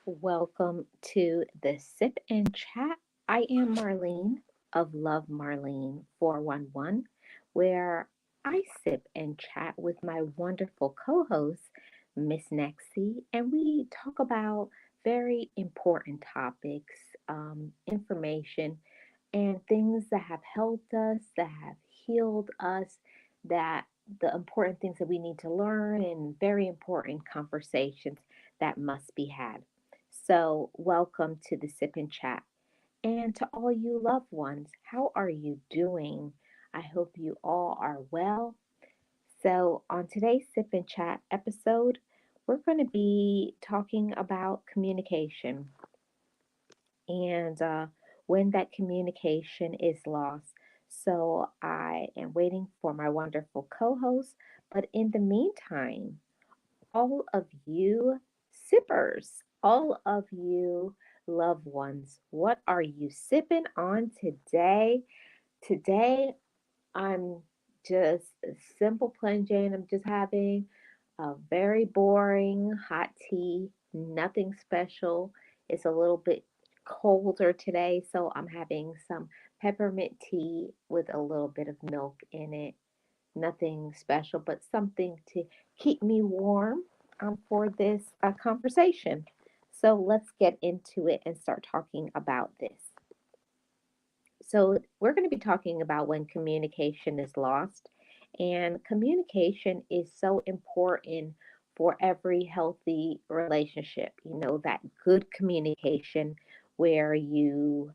Welcome to the Sip and Chat. I am Marlene of Love Marlene 411, where I sip and chat with my wonderful co host, Miss Nexie, and we talk about very important topics, information, and things that have helped us, that have healed us, that the important things that we need to learn, and very important conversations that must be had. So, welcome to the Sip and Chat. And to all you loved ones, how are you doing? I hope you all are well. So, on today's Sip and Chat episode, we're going to be talking about communication and when that communication is lost. So, I am waiting for my wonderful co host. But in the meantime, all of you sippers, all of you loved ones, what are you sipping on today? Today, I'm just a simple plain Jane. I'm just having a very boring hot tea, nothing special. It's a little bit colder today, so I'm having some peppermint tea with a little bit of milk in it. Nothing special, but something to keep me warm for this conversation. So let's get into it and start talking about this. So, we're going to be talking about when communication is lost. And communication is so important for every healthy relationship. You know, that good communication where you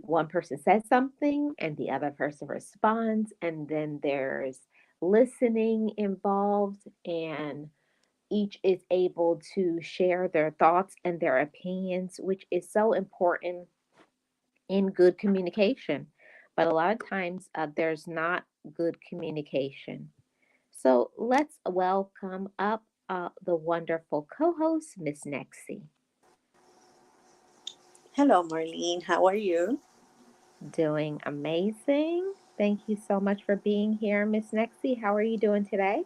one person says something and the other person responds, and then there's listening involved, and each is able to share their thoughts and their opinions, which is so important in good communication. But a lot of times there's not good communication. So let's welcome up the wonderful co host, Miss Nexie. Hello, Marlene. How are you? Doing amazing. Thank you so much for being here, Miss Nexie. How are you doing today?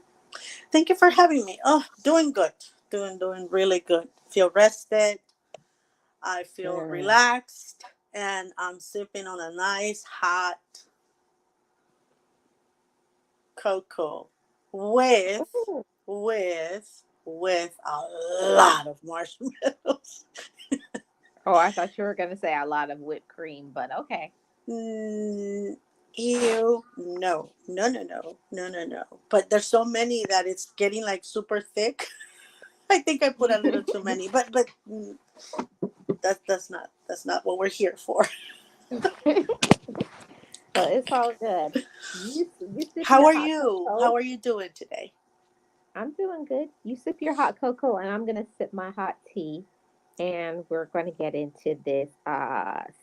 Thank you for having me. Oh, doing good. Doing really good. Feel rested. I feel Good. relaxed, and I'm sipping on a nice hot cocoa with Ooh. with a lot of marshmallows. Oh, I thought you were going to say a lot of whipped cream, but okay. Mm, ew, no. But there's so many that it's getting like super thick. I think I put a little too many, but that's not what we're here for. So it's all good. You sip How your are hot you? How cocoa. are you doing today? I'm doing good. You sip your hot cocoa, and I'm gonna sip my hot tea, and we're going to get into this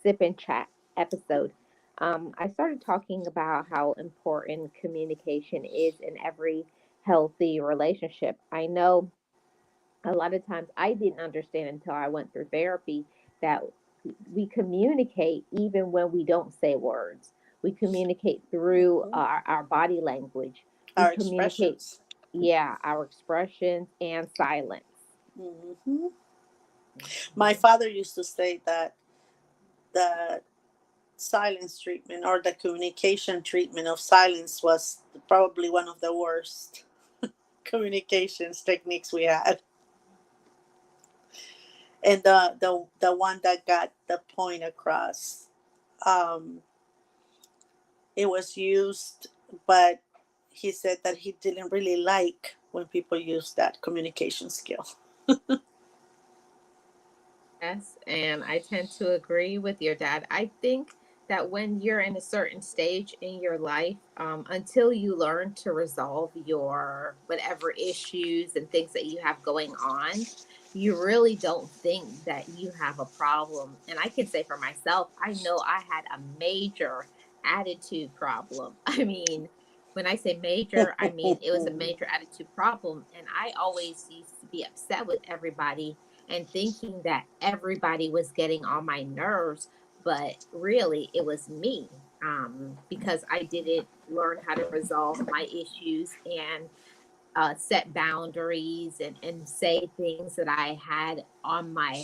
sip and chat episode. I started talking about how important communication is in every healthy relationship. I know a lot of times I didn't understand until I went through therapy that we communicate even when we don't say words. We communicate through Hmm. our body language. We Our communicate, expressions. yeah, our expressions and silence. Hmm. My Mhm. father used to say that the silence treatment or the communication treatment of silence was probably one of the worst communications techniques we had, and the one that got the point across. Um, it was used, but he said that he didn't really like when people use that communication skill. Yes, and I tend to agree with your dad. I think that when you're in a certain stage in your life, until you learn to resolve your whatever issues and things that you have going on, you really don't think that you have a problem. And I can say for myself, I know I had a major attitude problem. I mean, when I say major, I mean it was a major attitude problem. And I always used to be upset with everybody and thinking that everybody was getting on my nerves, but really it was me, because I didn't learn how to resolve my issues and set boundaries and say things that I had on my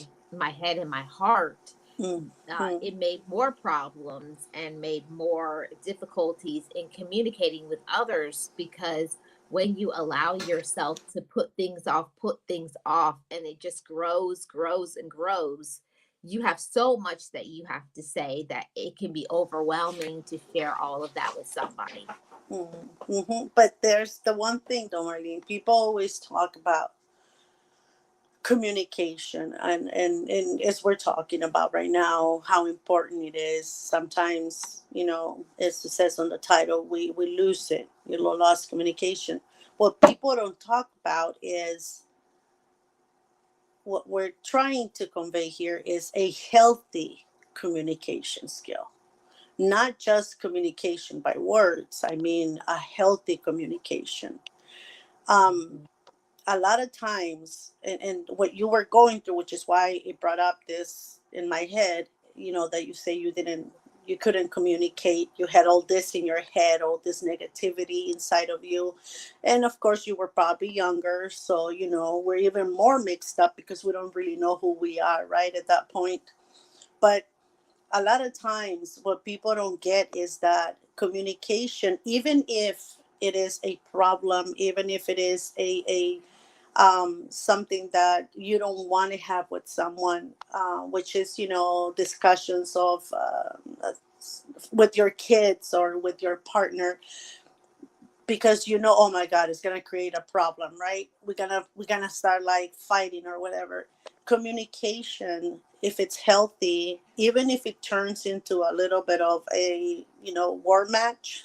head and my heart, Mm-hmm. it made more problems and made more difficulties in communicating with others, because when you allow yourself to put things off, and it just grows and grows, you have so much that you have to say that it can be overwhelming to share all of that with somebody. Mm-hmm. But there's the one thing, though, Marlene. People always talk about communication, and as we're talking about right now, how important it is. Sometimes, as it says on the title, we lose it. Lost communication. What people don't talk about is what we're trying to convey here is a healthy communication skill, not just communication by words. I mean, a healthy communication. Um, a lot of times, and what you were going through, which is why it brought up this in my head, that you say you couldn't communicate, you had all this in your head, all this negativity inside of you. And of course, you were probably younger, so we're even more mixed up because we don't really know who we are, right, at that point. But a lot of times what people don't get is that communication, even if it is a problem, even if it is a something that you don't want to have with someone, which is, discussions of with your kids or with your partner, because oh my god, it's gonna create a problem, right? We're gonna start like fighting or whatever. Communication, if it's healthy, even if it turns into a little bit of a war match,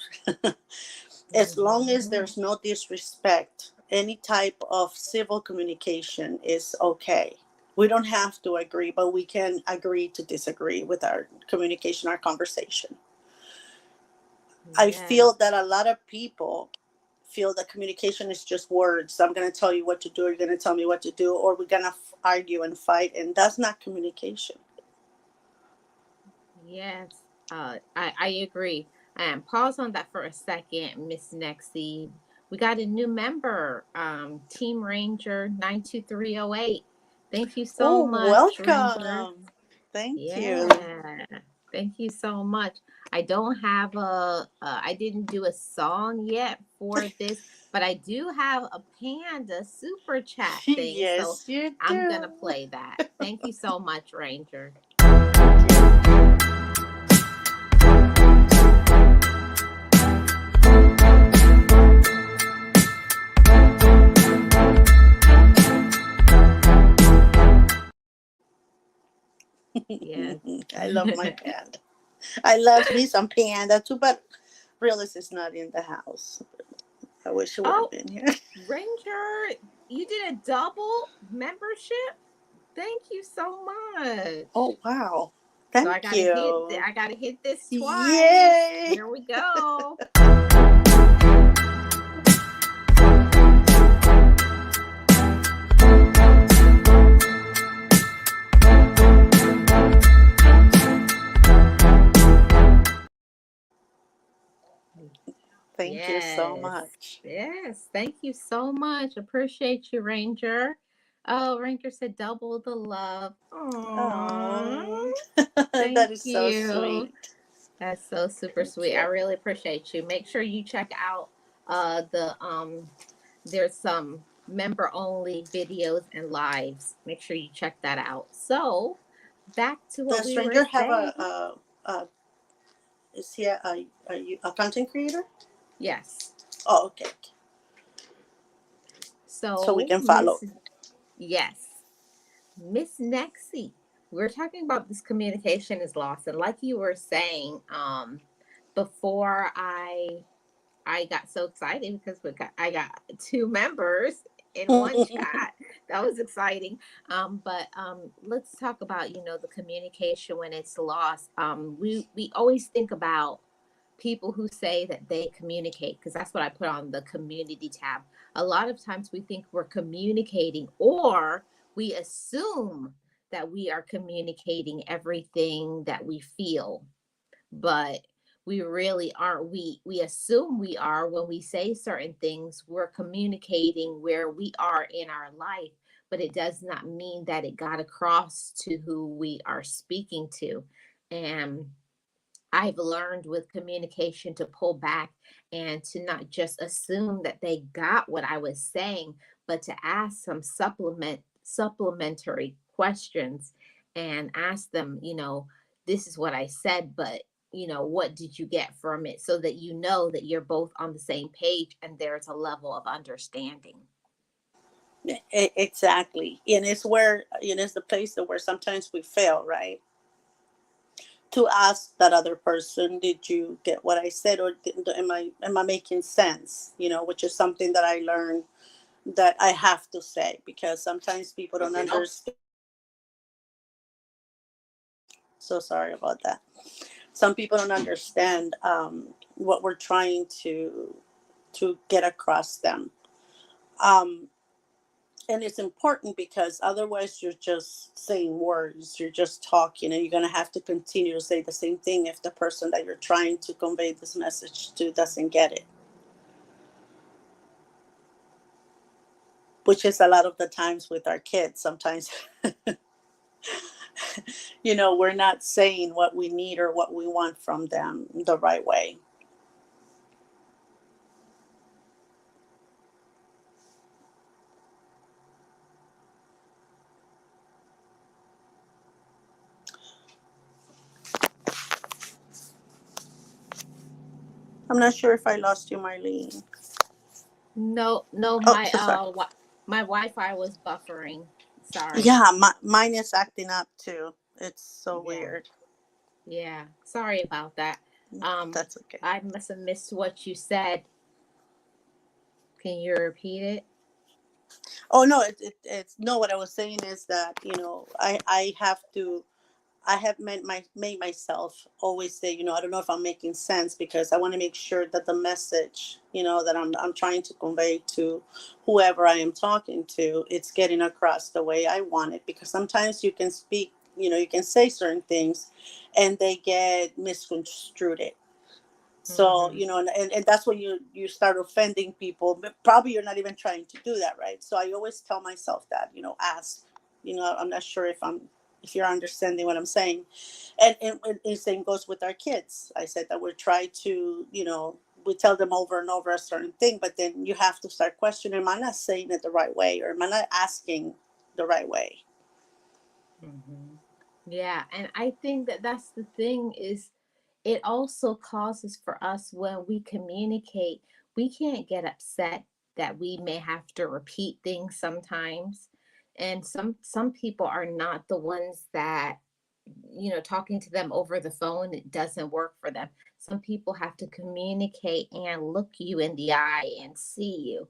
as long as Mhm. there's no disrespect, any type of civil communication is okay. We don't have to agree, but we can agree to disagree with our communication, our conversation. I Yes. feel that a lot of people feel that communication is just words. I'm going to tell you what to do, or you're going to tell me what to do, or we're going to argue and fight, and that's not communication. Yes, I agree. And pause on that for a second, Miss Nexie. We got a new member, Team Ranger 92308. Thank you so Oh, much, Ranger. welcome. Thank you. Yeah, thank you so much. I didn't do a song yet for this, but I do have a Panda super chat thing, so Yes, you I'm do. gonna play that. Thank you so much, Ranger. Thank you. Yes. I love my panda. I love me some panda too, but Realist is not in the house. I wish she would have Oh, been here. Ranger, you did a double membership. Thank you so much. Oh, wow. So Thank you. I gotta hit this twice. Yay. Here we go. Thank you so Yes. much. Yes. Thank you so much. Appreciate you, Ranger. Oh, Ranger said double the love. Oh, Aww. that Thank is so you. sweet. That's so super Thank sweet. I you. really appreciate you. Make sure you check out the there's some member only videos and lives. Make sure you check that out. So, back to what Does we were Stranger have saying. a is he a content creator? Yes. Oh, okay. So we So, can follow. Yes, Miss Nexie, we're talking about this communication is lost, and like you were saying, before I got so excited because I got two members in one chat. That was exciting. But let's talk about the communication when it's lost. We always think about people who say that they communicate, because that's what I put on the community tab. A lot of times we think we're communicating, or we assume that we are communicating everything that we feel, but we really aren't. We assume we are when we say certain things. We're communicating where we are in our life, but it does not mean that it got across to who we are speaking to. And I've learned with communication to pull back and to not just assume that they got what I was saying, but to ask some supplementary questions and ask them, this is what I said, but what did you get from it, so that that you're both on the same page and there's a level of understanding. Exactly. And it's where, it's the place that where sometimes we fail, right? To ask that other person, did you get what I said, or am I making sense? Which is something that I learned that I have to say, because sometimes people don't understand. So sorry about that. Some people don't understand what we're trying to get across them. Um, and it's important, because otherwise you're just saying words, you're just talking, and you're going to have to continue to say the same thing if the person that you're trying to convey this message to doesn't get it, which is a lot of the times with our kids. Sometimes we're not saying what we need or what we want from them the right way. I'm not sure if I lost you, Marlene. No, no, Oh, so sorry. my Wi-Fi was buffering. Sorry. Yeah, mine is acting up too. It's so Yeah. weird. Yeah. Sorry about that. Um, That's okay. I must have missed what you said. Can you repeat it? Oh no, it's no. What I was saying is that I have made myself always say, I don't know if I'm making sense, because I want to make sure that the message, that I'm trying to convey to whoever I am talking to, it's getting across the way I want it. Because sometimes you can speak, you can say certain things, and they get misconstrued. So Mm-hmm. and that's when you start offending people, but probably you're not even trying to do that, right? So I always tell myself that, ask, I'm not sure if you're understanding what I'm saying. And the same goes with our kids. I said that we try to, we tell them over and over a certain thing, but then you have to start questioning, am I not saying it the right way, or am I not asking the right way? Mm-hmm. Yeah, and I think that that's the thing is it also causes for us when we communicate, we can't get upset that we may have to repeat things sometimes. And some people are not the ones that talking to them over the phone, it doesn't work for them. Some people have to communicate and look you in the eye and see you.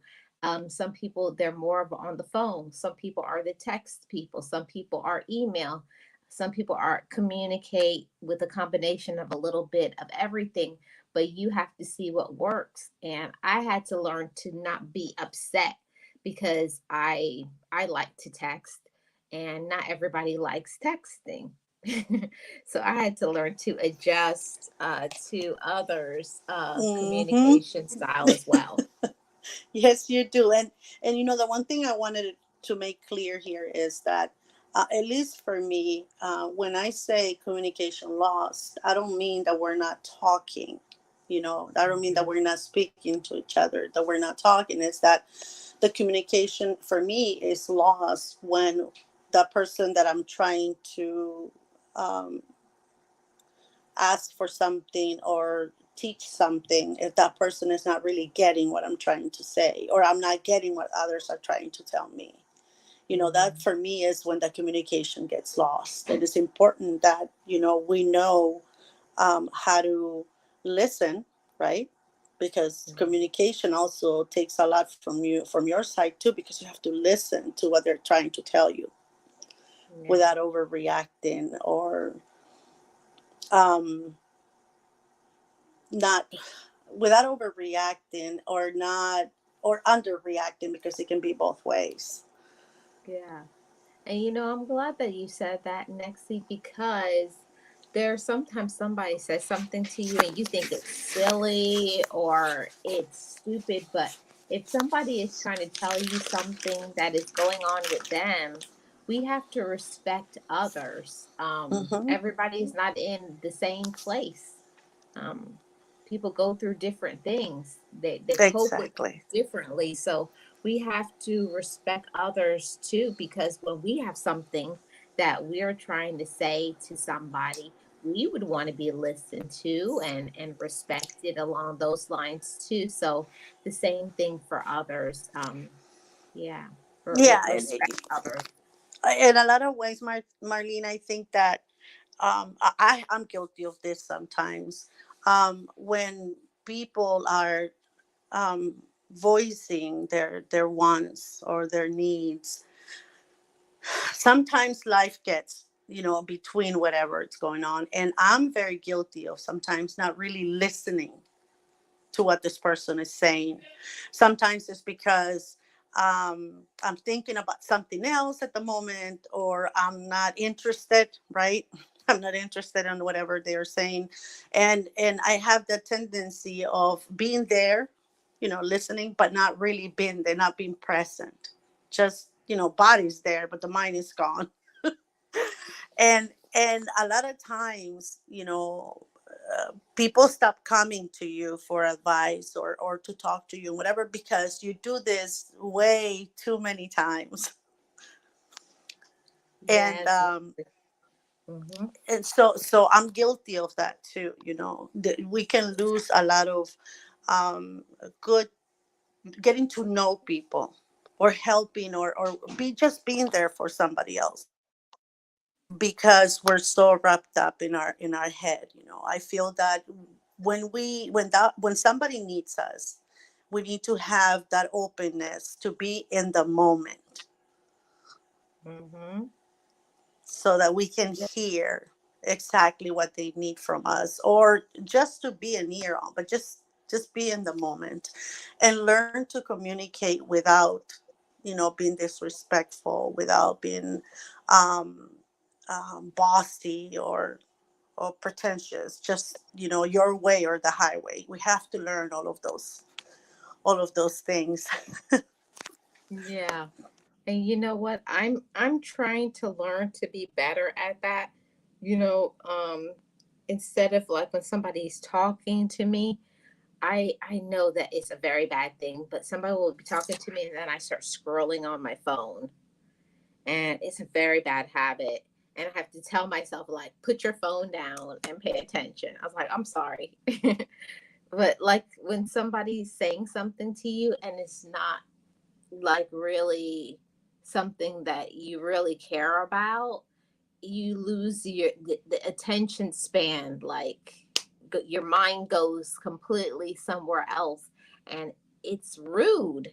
Some people, they're more of on the phone. Some people are the text people. Some people are email. Some people are communicate with a combination of a little bit of everything, but you have to see what works. And I had to learn to not be upset because I like to text and not everybody likes texting. So I had to learn to adjust to others' Mm-hmm. communication style as well. Yes, you do. And the one thing I wanted to make clear here is that, at least for me, when I say communication lost, I don't mean that we're not talking. I don't mean that Mhm. we're not speaking to each other, that we're not talking. It's that the communication for me is lost when the person that I'm trying to um, ask for something or teach something, if that person is not really getting what I'm trying to say, or I'm not getting what others are trying to tell me. That Mhm. for me is when the communication gets lost. It is important that we know how to listen, right? Because Mhm. communication also takes a lot from your side too, because you have to listen to what they're trying to tell you Yeah. without overreacting, or um, not without overreacting, or not, or underreacting, because it can be both ways. Yeah. And I'm glad that you said that, Nexi, because There's sometimes somebody says something to you and you think it's silly or it's stupid, but if somebody is trying to tell you something that is going on with them, we have to respect others. Mm-hmm. Everybody is not in the same place. um, People go through different things. They cope with Exactly. things differently. So we have to respect others too, because when we have something that we're trying to say to somebody, we would want to be listened to and respected along those lines too. So the same thing for others. Yeah, Yeah, respect others. in a lot of ways, Marlene, I think that I'm guilty of this sometimes. When people are um, voicing their wants or their needs, sometimes life gets, between whatever it's going on, and I'm very guilty of sometimes not really listening to what this person is saying. Sometimes it's because I'm thinking about something else at the moment, or I'm not interested, right? I'm not interested in whatever they're saying. And I have the tendency of being there, listening, but not really being there, not being present. Just, body's there, but the mind is gone. And a lot of times, people stop coming to you for advice or to talk to you, whatever, because you do this way too many times. and Yes. um Mm-hmm. and so I'm guilty of that too. We can lose a lot of good, getting to know people, or helping, or be just being there for somebody else, because we're so wrapped up in our head. I feel that when somebody needs us, we need to have that openness to be in the moment, Mm-hmm. so that we can hear exactly what they need from us, or just to be an ear on, but just be in the moment, and learn to communicate without being disrespectful, without being um, bossy, or pretentious. Just your way or the highway. We have to learn all of those things. Yeah. And you know what? I'm trying to learn to be better at that. You know, instead of like when somebody's talking to me, I know that it's a very bad thing, but somebody will be talking to me and then I start scrolling on my phone. And it's a very bad habit. And I have to tell myself like, put your phone down and pay attention. I was like, I'm sorry. But like when somebody's saying something to you and it's not like really something that you really care about, you lose the attention span. Like your mind goes completely somewhere else, and it's rude.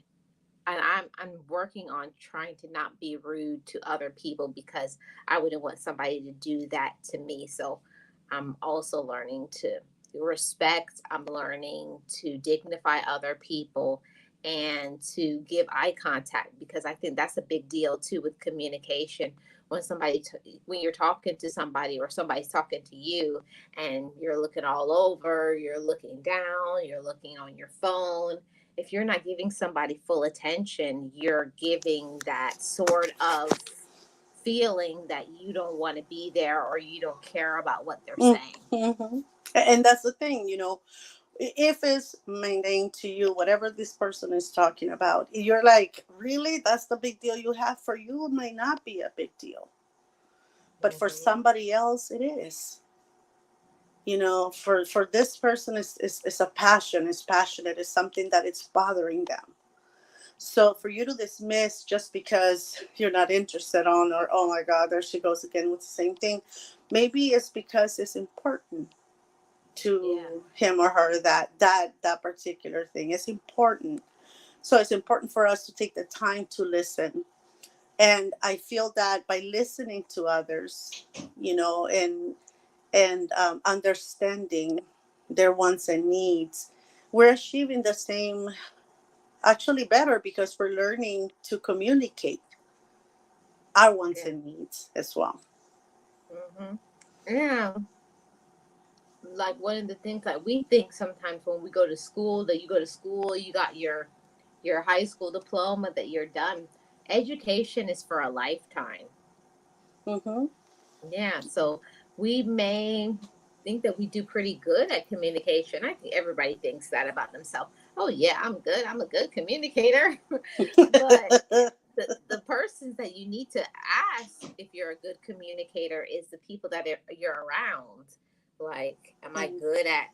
And I'm working on trying to not be rude to other people because I wouldn't want somebody to do that to me. So I'm also learning to respect. I'm learning to dignify other people and to give eye contact, because I think that's a big deal too with communication. When when you're talking to somebody or somebody's talking to you and you're looking all over, you're looking down, you're looking on your phone, if you're not giving somebody full attention, you're giving that sort of feeling that you don't want to be there or you don't care about what they're saying. Mm-hmm. And that's the thing, if it's mundane to you, whatever this person is talking about, you're like, really? That's the big deal you have? For you, it might not be a big deal, but for Mm-hmm. somebody else, it is. For this person, is a passion, is passionate, is something that it's bothering them. So for you to dismiss just because you're not interested on, or oh my God, there she goes again with the same thing, maybe it's because it's important Yeah. to him or her, that particular thing is important. So it's important for us to take the time to listen. And I feel that by listening to others, and understanding their wants and needs, we're achieving the same, actually better, because we're learning to communicate our wants Yeah. and needs as well. Mm-hmm. Yeah. like one of the things that we think sometimes when we go to school, that you go to school, you got your high school diploma, that you're done. Education is for a lifetime. Mm-hmm. Yeah, so we may think that we do pretty good at communication. I think everybody thinks that about themselves. Oh yeah, I'm good. I'm a good communicator. But the persons that you need to ask if you're a good communicator is the people that you're around. Like, am I Mm. good at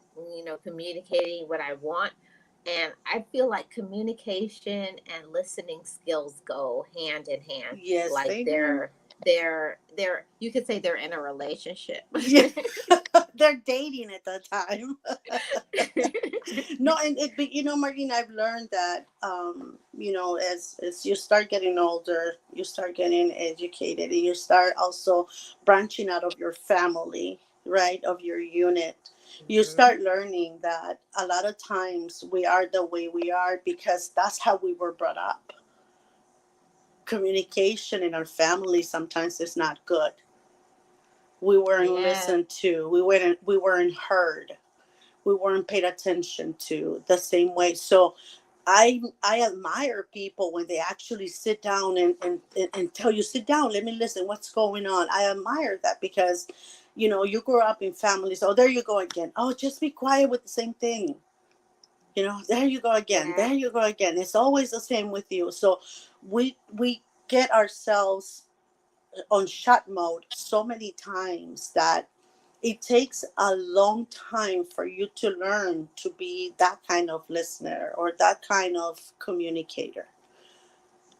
communicating what I want? And I feel like communication and listening skills go hand in hand. Yes, Like they do. they're you could say they're in a relationship. Yeah, they're dating at that time. No, and but Martin, I've learned that as you start getting older, you start getting educated, and you start also branching out of your family, right, of your unit. You Mhm. start learning that a lot of times we are the way we are because that's how we were brought up. Communication in our family sometimes is not good. We weren't Yeah. listened to. We weren't heard. We weren't paid attention to the same way. So I admire people when they actually sit down and tell you, sit down, let me listen, what's going on. I admire that because you grow up in families. Oh, there you go again. Oh, just be quiet with the same thing. There you go again. Yeah. There you go again. It's always the same with you. So we get ourselves on shut mode so many times that it takes a long time for you to learn to be that kind of listener or that kind of communicator.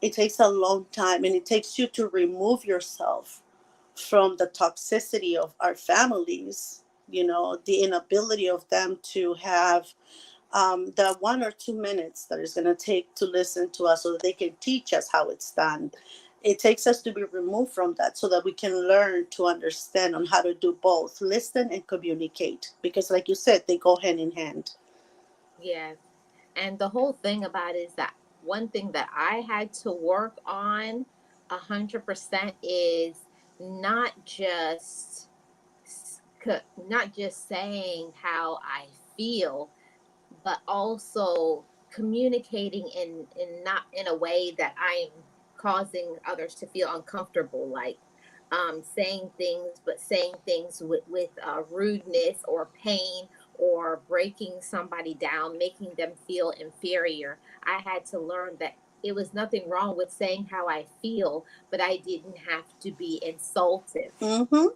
It takes a long time, and it takes you to remove yourself from the toxicity of our families, the inability of them to have the 1 or 2 minutes that it's going to take to listen to us so that they can teach us how it's done. It takes us to be removed from that so that we can learn to understand on how to do both, listen and communicate. Because, like you said, they go hand in hand. Yes. And the whole thing about it is that one thing that I had to work on 100% is not just not just saying how I feel, but also communicating in not in a way that I'm causing others to feel uncomfortable, like saying things, but saying things with rudeness or pain, or breaking somebody down, making them feel inferior. I had to learn that it was nothing wrong with saying how I feel, but I didn't have to be insultive. Mm-hmm.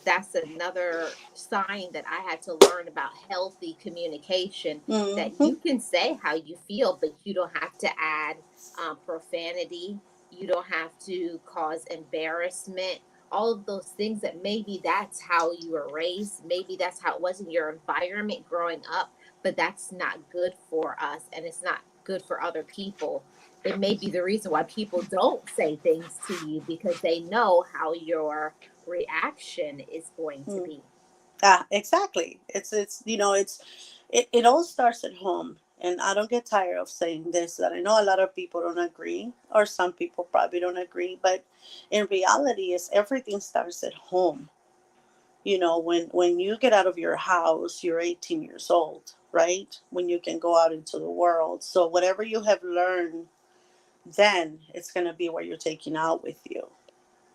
That's another sign that I had to learn about healthy communication, that Mm-hmm. you can say how you feel, but you don't have to add profanity. You don't have to cause embarrassment. All of those things that maybe that's how you were raised. Maybe that's how it was in your environment growing up, but that's not good for us, and it's not good for other people. It may be the reason why people don't say things to you, because they know how your reaction is going to Mm. be. Exactly. It all starts at home. And I don't get tired of saying this, that I know a lot of people don't agree, or some people probably don't agree, but in reality, is everything starts at home. When you get out of your house, you're 18 years old, right? When you can go out into the world. So whatever you have learned then, it's going to be what you're taking out with you.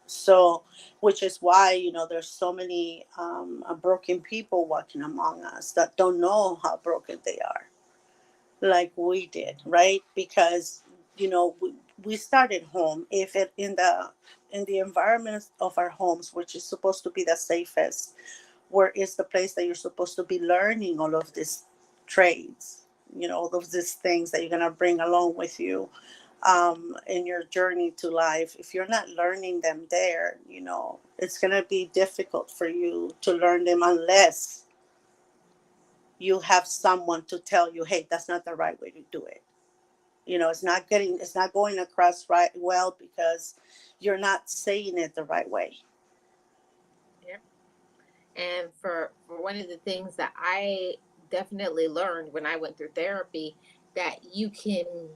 So, which is why, there's so many broken people walking among us that don't know how broken they are, like we did, right? Because, we started home. If it in the environment of our homes, which is supposed to be the safest, where is the place that you're supposed to be learning all of these trades, all of these things that you're going to bring along with you in your journey to life. If you're not learning them there, it's going to be difficult for you to learn them unless you have someone to tell you, hey, that's not the right way to do it. It's not going across right well because you're not saying it the right way. Yeah. And for one of the things that I definitely learned when I went through therapy, that you can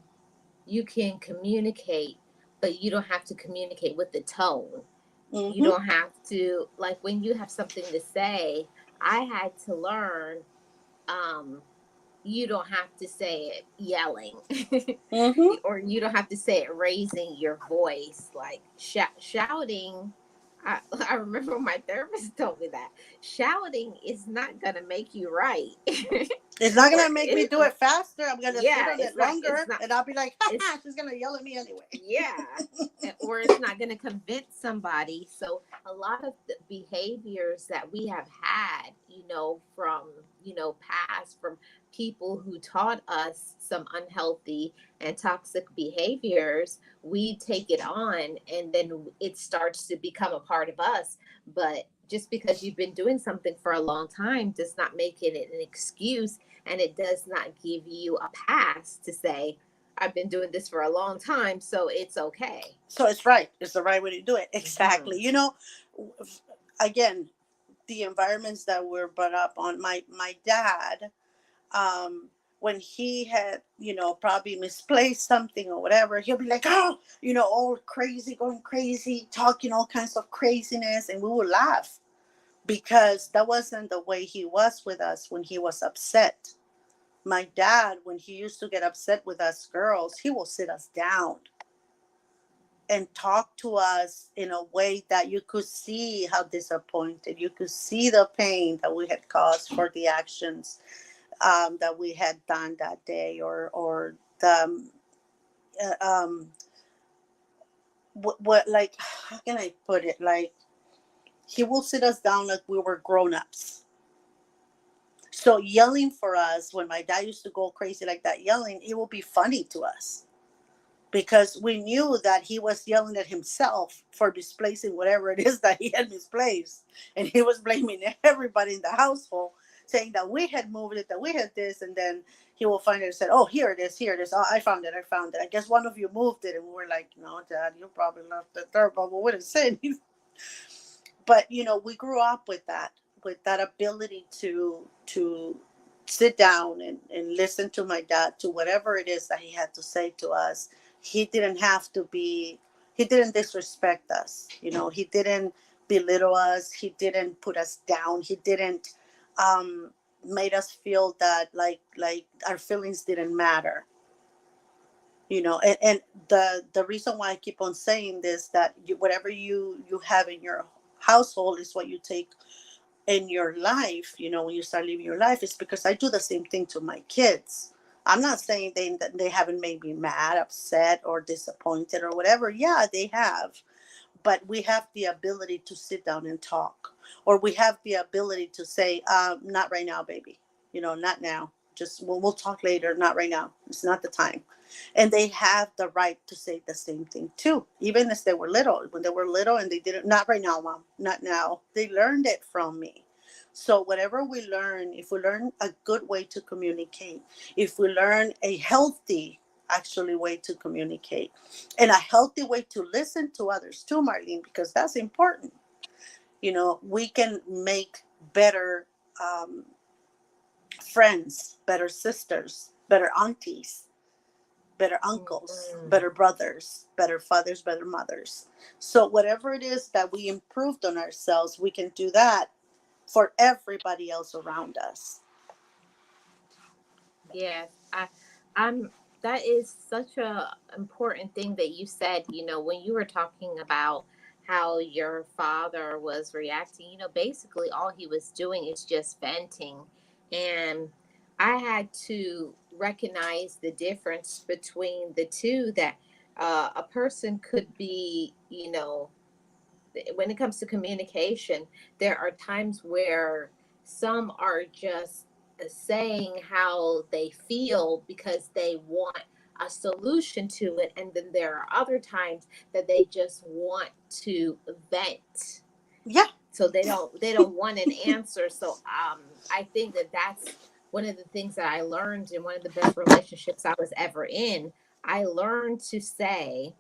communicate, but you don't have to communicate with the tone. You Mm-hmm. don't have to, like, when you have something to say, I had to learn, um, you don't have to say it yelling Mm-hmm. or you don't have to say it raising your voice, like shouting. I remember my therapist told me that shouting is not going to make you right. It's not or gonna make me it, do it faster. I'm gonna sit yeah, on it it's longer, not, and I'll be like, "Ha it's, ha!" She's gonna yell at me anyway. yeah. Or it's not going to convince somebody. So a lot of the behaviors that we have had, from, past, from people who taught us some unhealthy and toxic behaviors, we take it on and then it starts to become a part of us. But just because you've been doing something for a long time does not make it an excuse, and it does not give you a pass to say, I've been doing this for a long time, so it's okay. So it's right. It's the right way to do it. Hmm. Exactly. Again, the environments that were brought up on my dad, when he had, probably misplaced something or whatever, he'll be like, oh, all crazy, going crazy, talking all kinds of craziness, and we would laugh because that wasn't the way he was with us when he was upset. My dad, when he used to get upset with us girls, he will sit us down and talk to us in a way that you could see how disappointed, you could see the pain that we had caused for the actions, that we had done that day, or the um, what, like, how can I put it? Like, he will sit us down like we were grown ups. So yelling for us, when my dad used to go crazy like that, yelling, it will be funny to us because we knew that he was yelling at himself for misplacing whatever it is that he had misplaced. And he was blaming everybody in the household, saying that we had moved it, that we had this. And then he will find it and said, oh, here it is, here it is. Oh, I found it, I found it. I guess one of you moved it. And we were like, no, Dad, you probably left it there, but we wouldn't say anything. But we grew up with that ability to sit down and listen to my dad, to whatever it is that he had to say to us. He didn't have to be, he didn't disrespect us, he didn't belittle us, he didn't put us down, he didn't um made us feel that like our feelings didn't matter. And the reason why I keep on saying this, that whatever you have in your household is what you take in your life. When you start living your life, it's because I do the same thing to my kids. I'm not saying that they haven't made me mad, upset, or disappointed or whatever. Yeah, they have. But we have the ability to sit down and talk, or we have the ability to say, not right now, baby, not now, just we'll talk later, not right now, it's not the time. And they have the right to say the same thing too, even as they were little, when they were little, and they didn't, not right now, mom, not now, they learned it from me. So whatever we learn, if we learn a good way to communicate, if we learn a healthy actually way to communicate, and a healthy way to listen to others too, Marlene, because that's important. We can make better um, friends, better sisters, better aunties, better uncles, Hmm. better brothers, better fathers, better mothers. So whatever it is that we improved on ourselves, we can do that for everybody else around us. Yes, I'm. That is such a important thing that you said. When you were talking about how your father was reacting, basically all he was doing is just venting, and I had to recognize the difference between the two. That a person could be, when it comes to communication, there are times where some are just saying how they feel because they want a solution to it, and then there are other times that they just want to vent, Yeah. so they don't want an answer. So I think that that's one of the things that I learned in one of the best relationships I was ever in. I learned to say,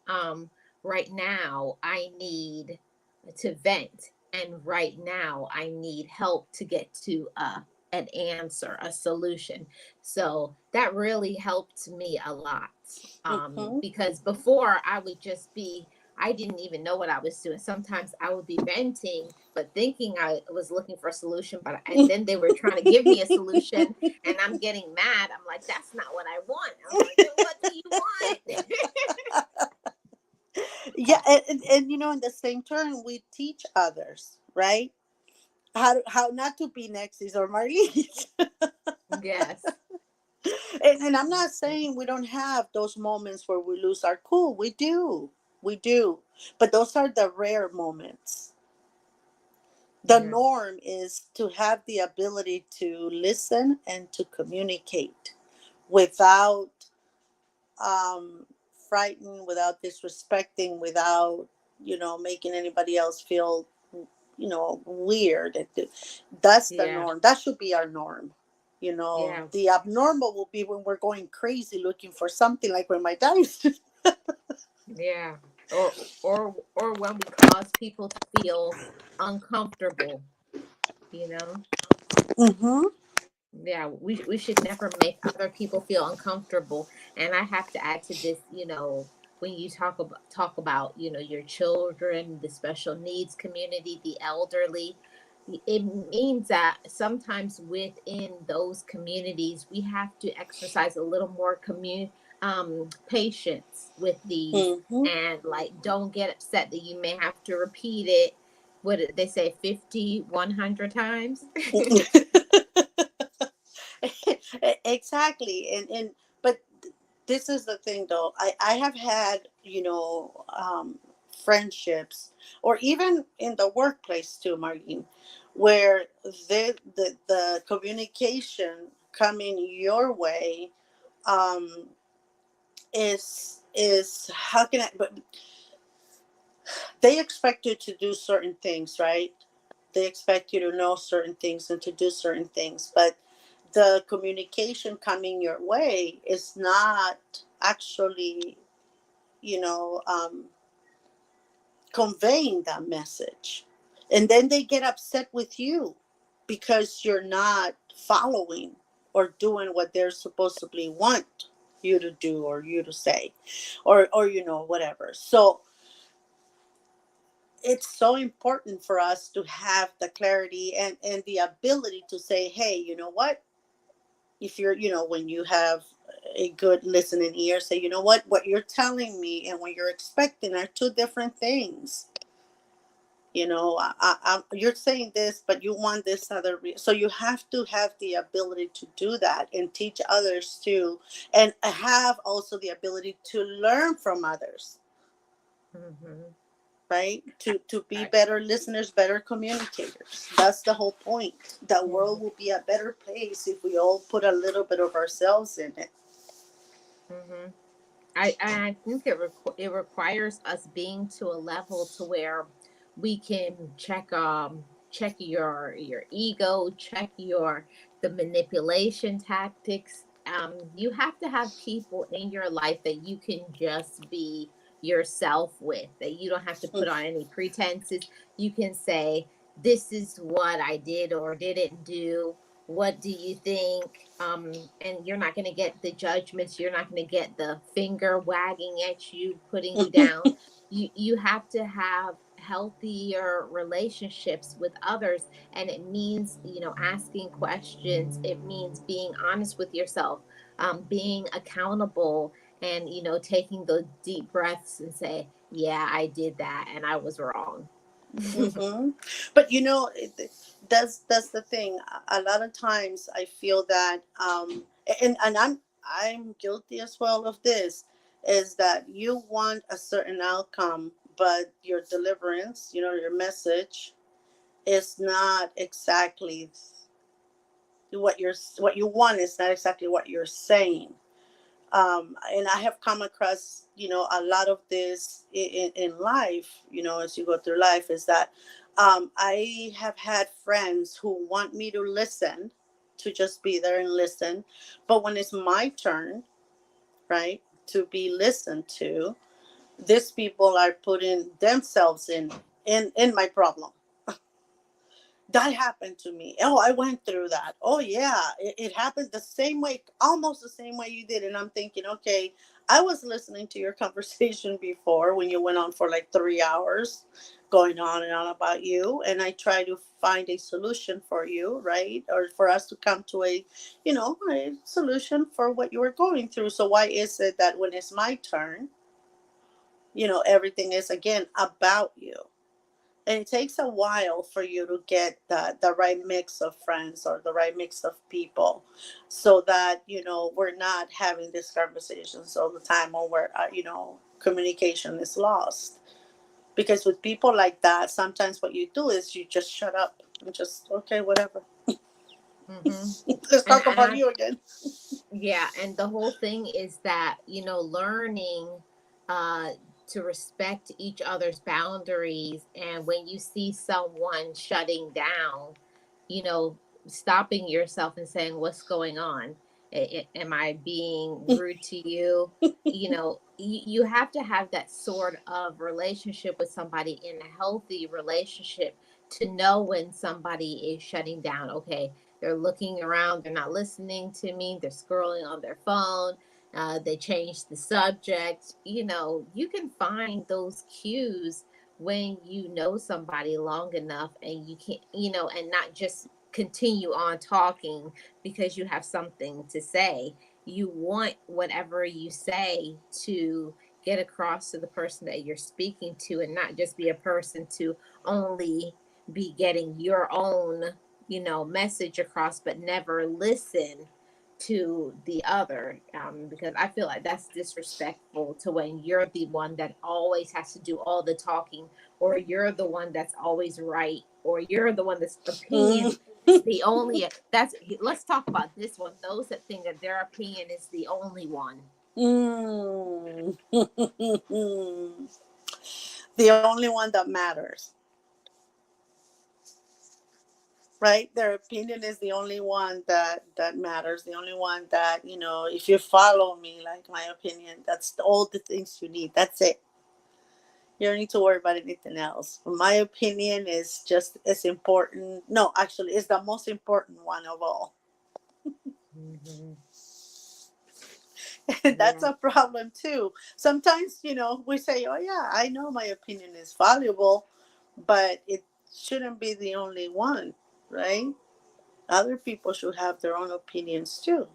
um, right now I need to vent, and right now I need help to get to an answer, a solution. So that really helped me a lot, Hmm. because before I would just be I didn't even know what I was doing. Sometimes I would be venting, but thinking I was looking for a solution, but and then they were trying to give me a solution, and I'm getting mad. I'm like, that's not what I want. I'm like, then what do you want? Yeah, and in the same turn, we teach others, right? How not to be Nexus or Marlies. Yes. And I'm not saying we don't have those moments where we lose our cool. We do, but those are the rare moments. The Yeah. norm is to have the ability to listen and to communicate without frightened, without disrespecting, without making anybody else feel weird. That's the Yeah. norm. That should be our norm. Yeah. The abnormal will be when we're going crazy looking for something, like when my dad used to. Yeah. Or when we cause people to feel uncomfortable, you know? Mm-hmm. Yeah, we should never make other people feel uncomfortable. And I have to add to this, when you talk about, your children, the special needs community, the elderly, it means that sometimes within those communities we have to exercise a little more patience with these, Mm-hmm. and like don't get upset that you may have to repeat it, what did they say, 50, 100 times. Exactly. And but this is the thing, though. I have had friendships, or even in the workplace too, Marlene, where the communication coming your way um is how can I, but they expect you to do certain things, right? They expect you to know certain things and to do certain things, but the communication coming your way is not actually, you know, um, conveying that message. And then they get upset with you because you're not following or doing what they're supposedly want you to do or you to say, or whatever. So it's so important for us to have the clarity and the ability to say, hey, you know what, if you're, when you have a good listening ear, say, you know what you're telling me and what you're expecting are two different things. You're saying this, but you want this other. So you have to have the ability to do that and teach others too, and have also the ability to learn from others, Hmm. right? To be better listeners, better communicators. That's the whole point. The world will be a better place if we all put a little bit of ourselves in it. Hmm. I think it requires us being to a level to where we can check your ego, check your the manipulation tactics. You have to have people in your life that you can just be yourself with, that you don't have to put on any pretenses. You can say, this is what I did or didn't do. What do you think? And you're not going to get the judgments, you're not going to get the finger wagging at you, putting you down. You have to have healthier relationships with others, and it means, asking questions. It means being honest with yourself, being accountable, and taking those deep breaths and say, yeah, I did that and I was wrong. Hmm. But that's the thing. A lot of times I feel that, and I'm guilty as well of this, is that you want a certain outcome, but your deliverance, your message, is not exactly what you want. Is not exactly what you're saying. And I have come across, a lot of this in life, as you go through life, is that I have had friends who want me to listen, to just be there and listen. But when it's my turn, right, to be listened to, these people are putting themselves in my problem. That happened to me. Oh, I went through that. Oh, yeah, it happened the same way, almost the same way you did. And I'm thinking, okay, I was listening to your conversation before when you went on for like 3 hours, going on and on about you, and I try to find a solution for you, right? Or for us to come to a solution for what you were going through. So why is it that when it's my turn, everything is again about you? And it takes a while for you to get the right mix of friends or the right mix of people, so that we're not having these conversations all the time, or where communication is lost. Because with people like that, sometimes what you do is you just shut up and just, okay, whatever. Mm-hmm. Let's And talk and about I you again. Yeah, and the whole thing is that, learning uh to respect each other's boundaries, and when you see someone shutting down, you know, stopping yourself and saying, "What's going on? Am I being rude to you?" You have to have that sort of relationship with somebody, in a healthy relationship, to know when somebody is shutting down. Okay, they're looking around, they're not listening to me, they're scrolling on their phone, they change the subject. You can find those cues when you know somebody long enough, and you can't, and not just continue on talking because you have something to say. You want whatever you say to get across to the person that you're speaking to, and not just be a person to only be getting your own message across, but never listen to the other, because I feel like that's disrespectful, to when you're the one that always has to do all the talking, or you're the one that's always right, or you're the one that's opinion is the only. That's Let's talk about this one. Those that think that their opinion is the only one. Mm. The only one that matters, right? Their opinion is the only one that matters. The only one that, if you follow me, like my opinion, that's all the things you need. That's it. You don't need to worry about anything else. My opinion is just as important. No, actually, it's the most important one of all. Hmm. And that's Yeah. a problem too. Sometimes, we say, oh, yeah, I know my opinion is valuable, but it shouldn't be the only one, right? Other people should have their own opinions too.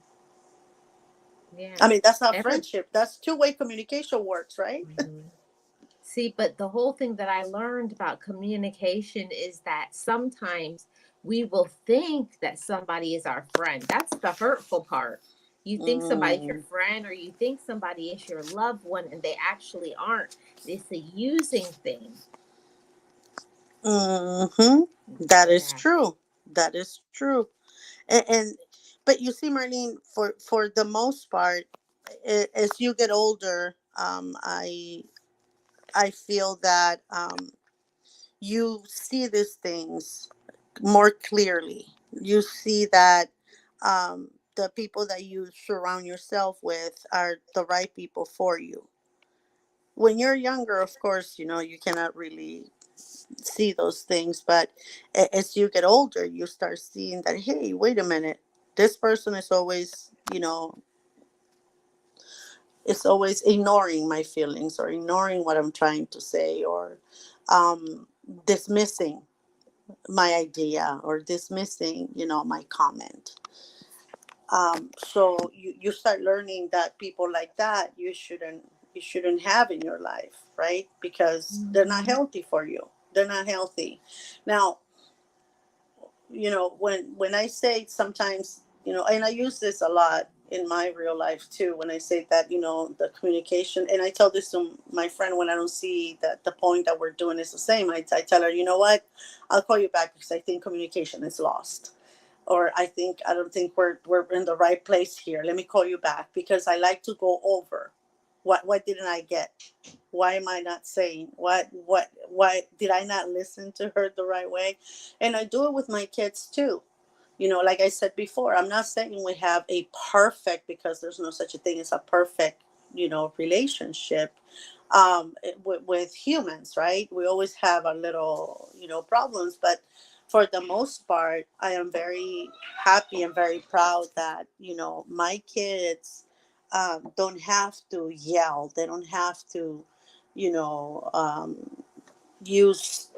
Yeah. I mean, that's not Every. friendship. That's two-way communication works, right? Mhm. See, but the whole thing that I learned about communication is that sometimes we will think that somebody is our friend. That's the hurtful part. You think somebody's your Mm, friend, or you think somebody is your loved one, and they actually aren't. It's a using thing. hmm. That is Yeah. true. That is true. And but you see, Marlene, for the most part, as you get older, I feel that you see these things more clearly. You see that the people that you surround yourself with are the right people for you. When you're younger, of course, you cannot really see those things, but as you get older, you start seeing that, hey, wait a minute, this person is always, it's always ignoring my feelings, or ignoring what I'm trying to say, or um, dismissing my idea, or dismissing, my comment. So you start learning that people like that you shouldn't have in your life, right? Because they're not Hmm. healthy for you. They're not healthy. Now, when I say sometimes, and I use this a lot in my real life too, when I say that, the communication, and I tell this to my friend when I don't see that the point that we're doing is the same. I tell her, you know what, I'll call you back because I think communication is lost, or I don't think we're in the right place here. Let me call you back, because I like to go over what didn't I get? Why am I not saying why did I not listen to her the right way? And I do it with my kids too. Like I said before, I'm not saying we have a perfect, because there's no such a thing as a perfect, relationship, with humans, right? We always have a little, problems, but for the most part, I am very happy and very proud that, my kids don't have to yell. They don't have to, you know, use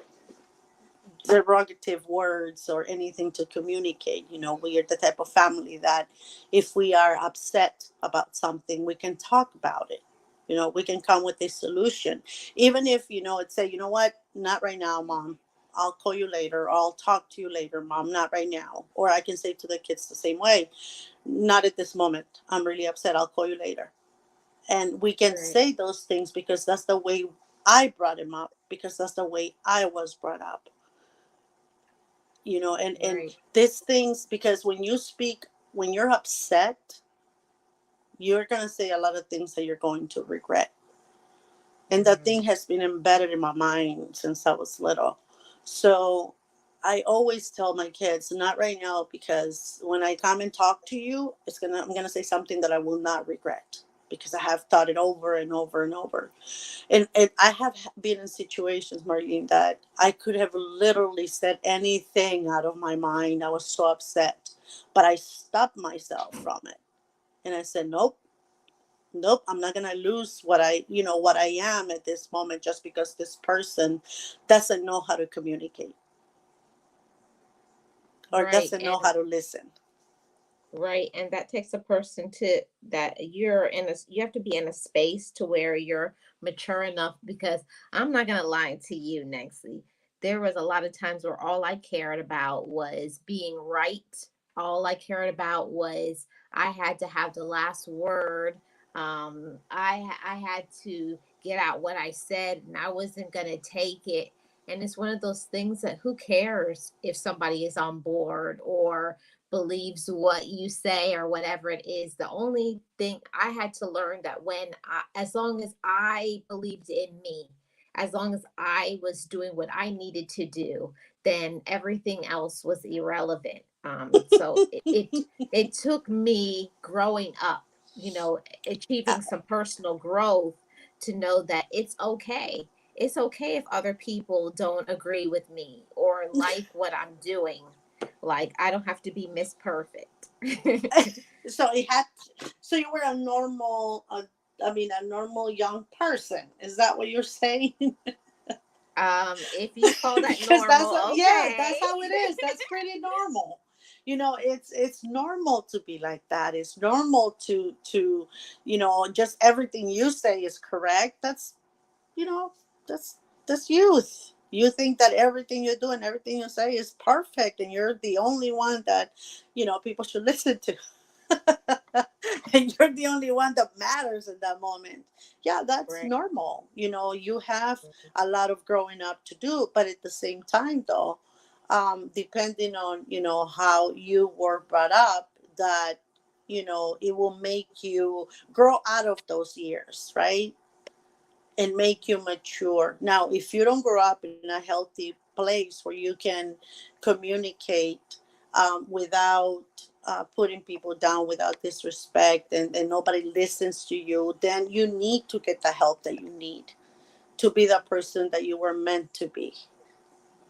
derogative words or anything to communicate. We are the type of family that if we are upset about something, we can talk about it. We can come with a solution. Even if, it's say, what, not right now, mom. I'll call you later. Or I'll talk to you later, mom. Not right now. Or I can say to the kids the same way. Not at this moment. I'm really upset. I'll call you later. And we can Right. say those things because that's the way I brought him up, because that's the way I was brought up. And Right. these things, because when you're upset, you're going to say a lot of things that you're going to regret. And that Mm-hmm. thing has been embedded in my mind since I was little. So I always tell my kids, not right now, because when I come and talk to you, I'm gonna say something that I will not regret, because I have thought it over and over and over. And I have been in situations, Marlene, that I could have literally said anything out of my mind. I was so upset, but I stopped myself from it. And I said, nope, nope, I'm not going to lose what I am at this moment just because this person doesn't know how to communicate or Right. doesn't know And how to listen. right. And that takes a person to that you have to be in a space to where you're mature enough, because I'm not gonna lie to you, Nexie. There was a lot of times where all I cared about was being right. All I cared about was I had to have the last word. I had to get out what I said, and I wasn't gonna take it. And it's one of those things that who cares if somebody is on board or believes what you say or whatever it is. The only thing I had to learn that as long as I believed in me, as long as I was doing what I needed to do, then everything else was irrelevant. So it took me growing up, Uh, achieving some personal growth to know that it's okay. It's okay if other people don't agree with me or like what I'm doing. Like, I don't have to be Miss Perfect. so it had, so you were a normal, I mean, a normal young person. Is that what you're saying? If you call that Because normal, yeah, okay. that's how it is. That's pretty normal. It's normal to be like that. It's normal to just everything you say is correct. You know that's youth. You think that everything you do and everything you say is perfect, and you're the only one that people should listen to. And you're the only one that matters in that moment. Yeah, that's Right. normal. You have a lot of growing up to do, but at the same time, though, depending on how you were brought up, that it will make you grow out of those years, right? And make you mature. Now, if you don't grow up in a healthy place where you can communicate without putting people down, without disrespect, and nobody listens to you, then you need to get the help that you need to be the person that you were meant to be,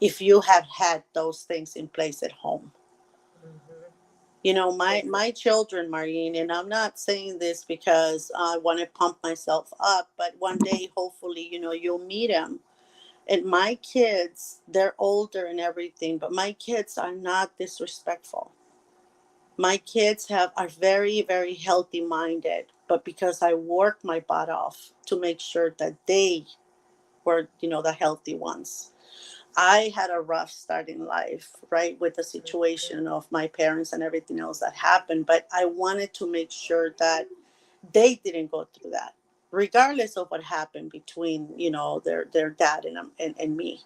if you have had those things in place at home. Mm-hmm. My Yeah. my children, Marlene, and I'm not saying this because I want to pump myself up, but one day, hopefully, you'll meet them. And my kids, they're older and everything, but my kids are not disrespectful. My kids are very, very healthy minded, but because I worked my butt off to make sure that they were, the healthy ones. I had a rough start in life, right, with the situation of my parents and everything else that happened. But I wanted to make sure that they didn't go through that, regardless of what happened between, their dad and me.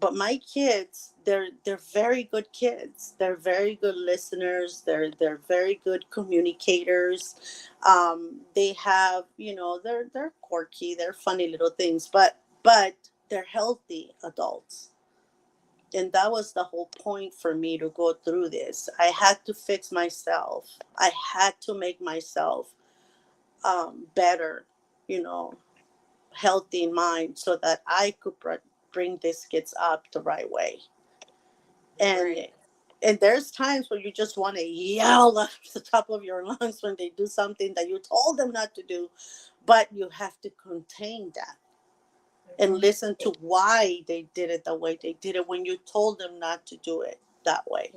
But my kids, they're very good kids. They're very good listeners. They're very good communicators. They have, they're quirky. They're funny little things, but they're healthy adults. And that was the whole point for me to go through this. I had to fix myself. I had to make myself better, you know, healthy in mind, so that I could bring these kids up the right way. And Right. And there's times where you just want to yell at the top of your lungs when they do something that you told them not to do, but you have to contain that and Mhm. listen to why they did it the way they did it when you told them not to do it that way.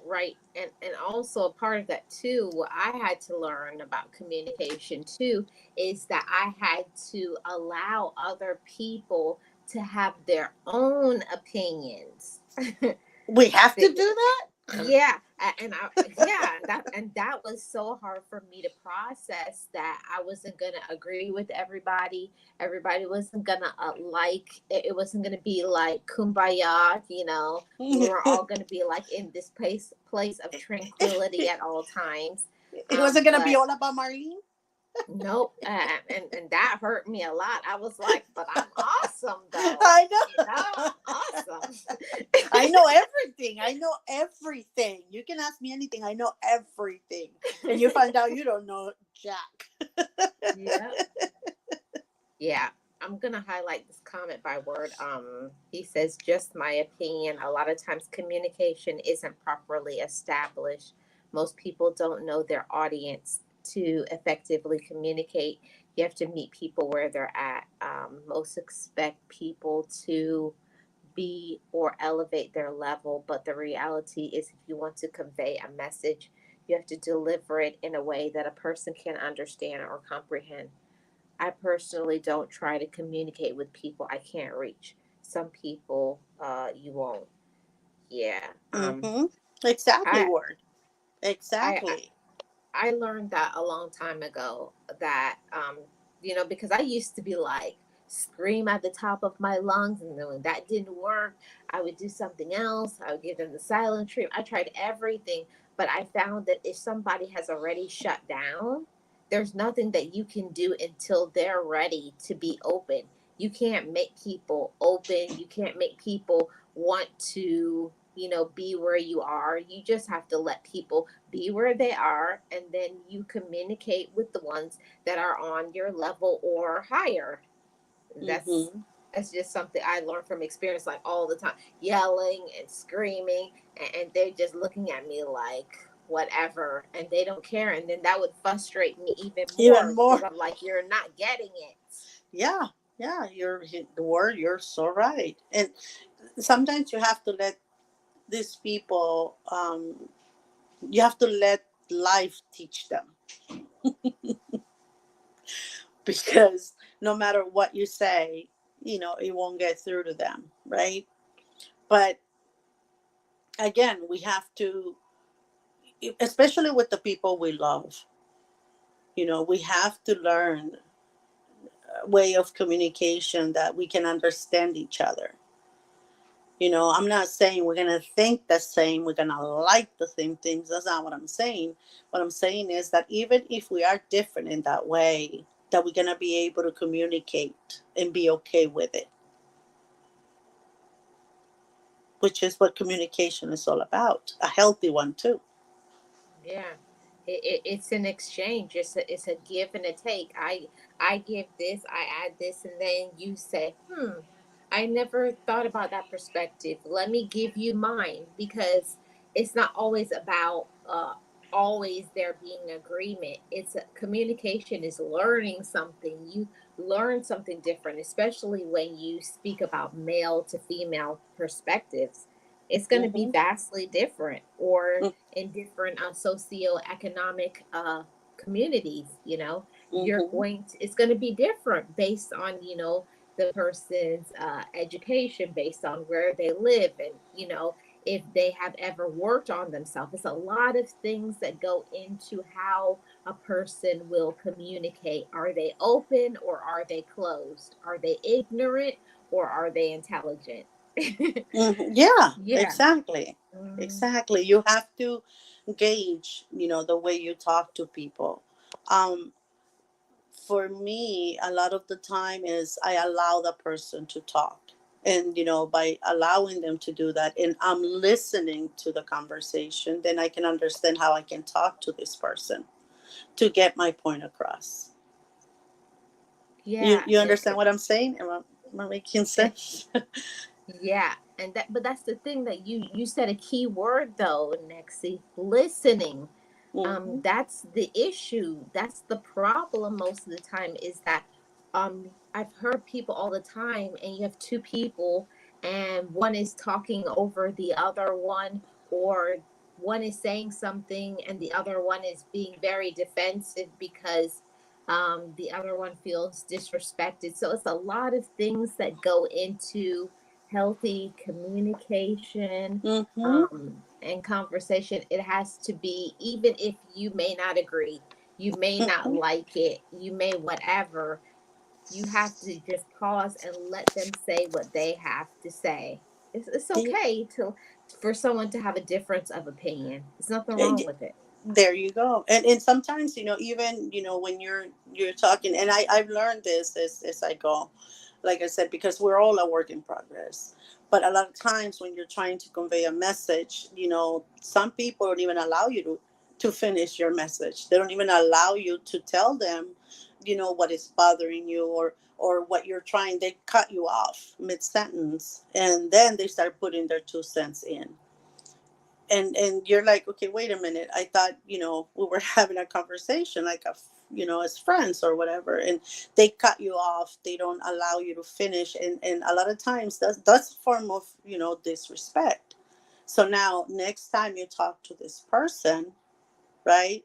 Right. And also a part of that too, what I had to learn about communication too, is that I had to allow other people to have their own opinions. We have to They- do that. yeah, and that was so hard for me to process, that I wasn't gonna agree with everybody. Everybody wasn't gonna it wasn't gonna be like kumbaya, we were all gonna be like in this place of tranquility at all times. It wasn't going to be But all about Marlene. nope, and that hurt me a lot. I was like, but I'm awesome though, I I'm know. awesome. I know everything. I know everything. You can ask me anything. I know everything. And you find out you don't know Jack. Yeah. Yeah, I'm gonna highlight this comment by word. He says, just my opinion. A lot of times communication isn't properly established. Most people don't know their audience to effectively communicate. You have to meet people where they're at. Most expect people to be or elevate their level, but the reality is, if you want to convey a message, you have to deliver it in a way that a person can understand or comprehend. I personally don't try to communicate with people I can't reach. Some people, you won't. Yeah. Mm-hmm. Exactly, I, word. I, Exactly. I learned that a long time ago, that, because I used to be like, scream at the top of my lungs. And then when that didn't work, I would do something else. I would give them the silent treatment. I tried everything. But I found that if somebody has already shut down, there's nothing that you can do until they're ready to be open. You can't make people open. You can't make people want to, be where you are. You just have to let people be where they are, and then you communicate with the ones that are on your level or higher. that's Mm-hmm. that's just something I learned from experience, like all the time, yelling and screaming, and they're just looking at me like whatever, and they don't care, and then that would frustrate me even Even more, more. because I'm like, you're not getting it. Yeah. Yeah. You're the word. You're so right. And sometimes you have to let these people, you have to let life teach them because no matter what you say, it won't get through to them. Right. But again, we have to, especially with the people we love, we have to learn a way of communication that we can understand each other. I'm not saying we're going to think the same, we're going to like the same things. That's not what I'm saying. What I'm saying is that even if we are different in that way, that we're going to be able to communicate and be okay with it, which is what communication is all about. A healthy one, too. Yeah, it's an exchange. It's a give and a take. I give this, I add this, and then you say, I never thought about that perspective. Let me give you mine, because it's not always about always there being agreement. Communication is learning something. You learn something different, especially when you speak about male to female perspectives. It's going to be Mm-hmm. vastly different, or in different socioeconomic communities. Mm-hmm. It's going to be different based on, the person's education, based on where they live, and, if they have ever worked on themselves. It's a lot of things that go into how a person will communicate. Are they open, or are they closed? Are they ignorant, or are they intelligent? Mm-hmm. Yeah, Yeah. exactly. Mm, Exactly. You have to gauge, the way you talk to people. Um, for me, a lot of the time is I allow the person to talk. And, by allowing them to do that and I'm listening to the conversation, then I can understand how I can talk to this person to get my point across. You yeah. you understand what I'm saying? Am I making It, sense? Yeah, and but that's the thing that you said a key word though, Nexie, listening. Hmm. That's the issue. That's the problem most of the time is that I've heard people all the time and you have two people and one is talking over the other one, or one is saying something and the other one is being very defensive because the other one feels disrespected. So it's a lot of things that go into healthy communication Hmm. and conversation. It has to be, even if you may not agree, you may not Hmm. like it, you may whatever, you have to just pause and let them say what they have to say. It's okay to for someone to have a difference of opinion. There's nothing wrong with it. There you go. And sometimes, even, when you're talking, and I've learned this as I go, like I said, because we're all a work in progress. But a lot of times when you're trying to convey a message, some people don't even allow you to finish your message. They don't even allow you to tell them, what is bothering you, or what you're trying. They cut you off mid sentence, and then they start putting their 2 cents in. And you're like, okay, wait a minute, I thought, we were having a conversation, like as friends or whatever, and they cut you off. They don't allow you to finish, and a lot of times that's a form of, disrespect. So now next time you talk to this person, right,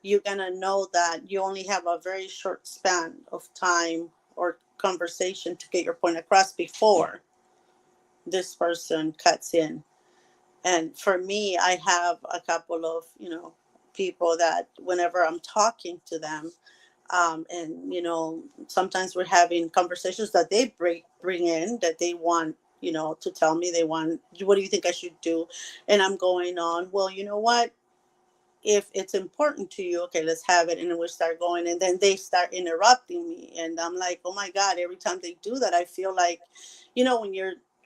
you're gonna know that you only have a very short span of time or conversation to get your point across before this person cuts in. And for me, I have a couple of, people that whenever I'm talking to them, and sometimes we're having conversations that they bring in, that they want, to tell me, they want, what do you think I should do? And I'm going on, well, you know what, if it's important to you, okay, let's have it. And then we start going, and then they start interrupting me, and I'm like, oh my god, every time they do that, I feel like,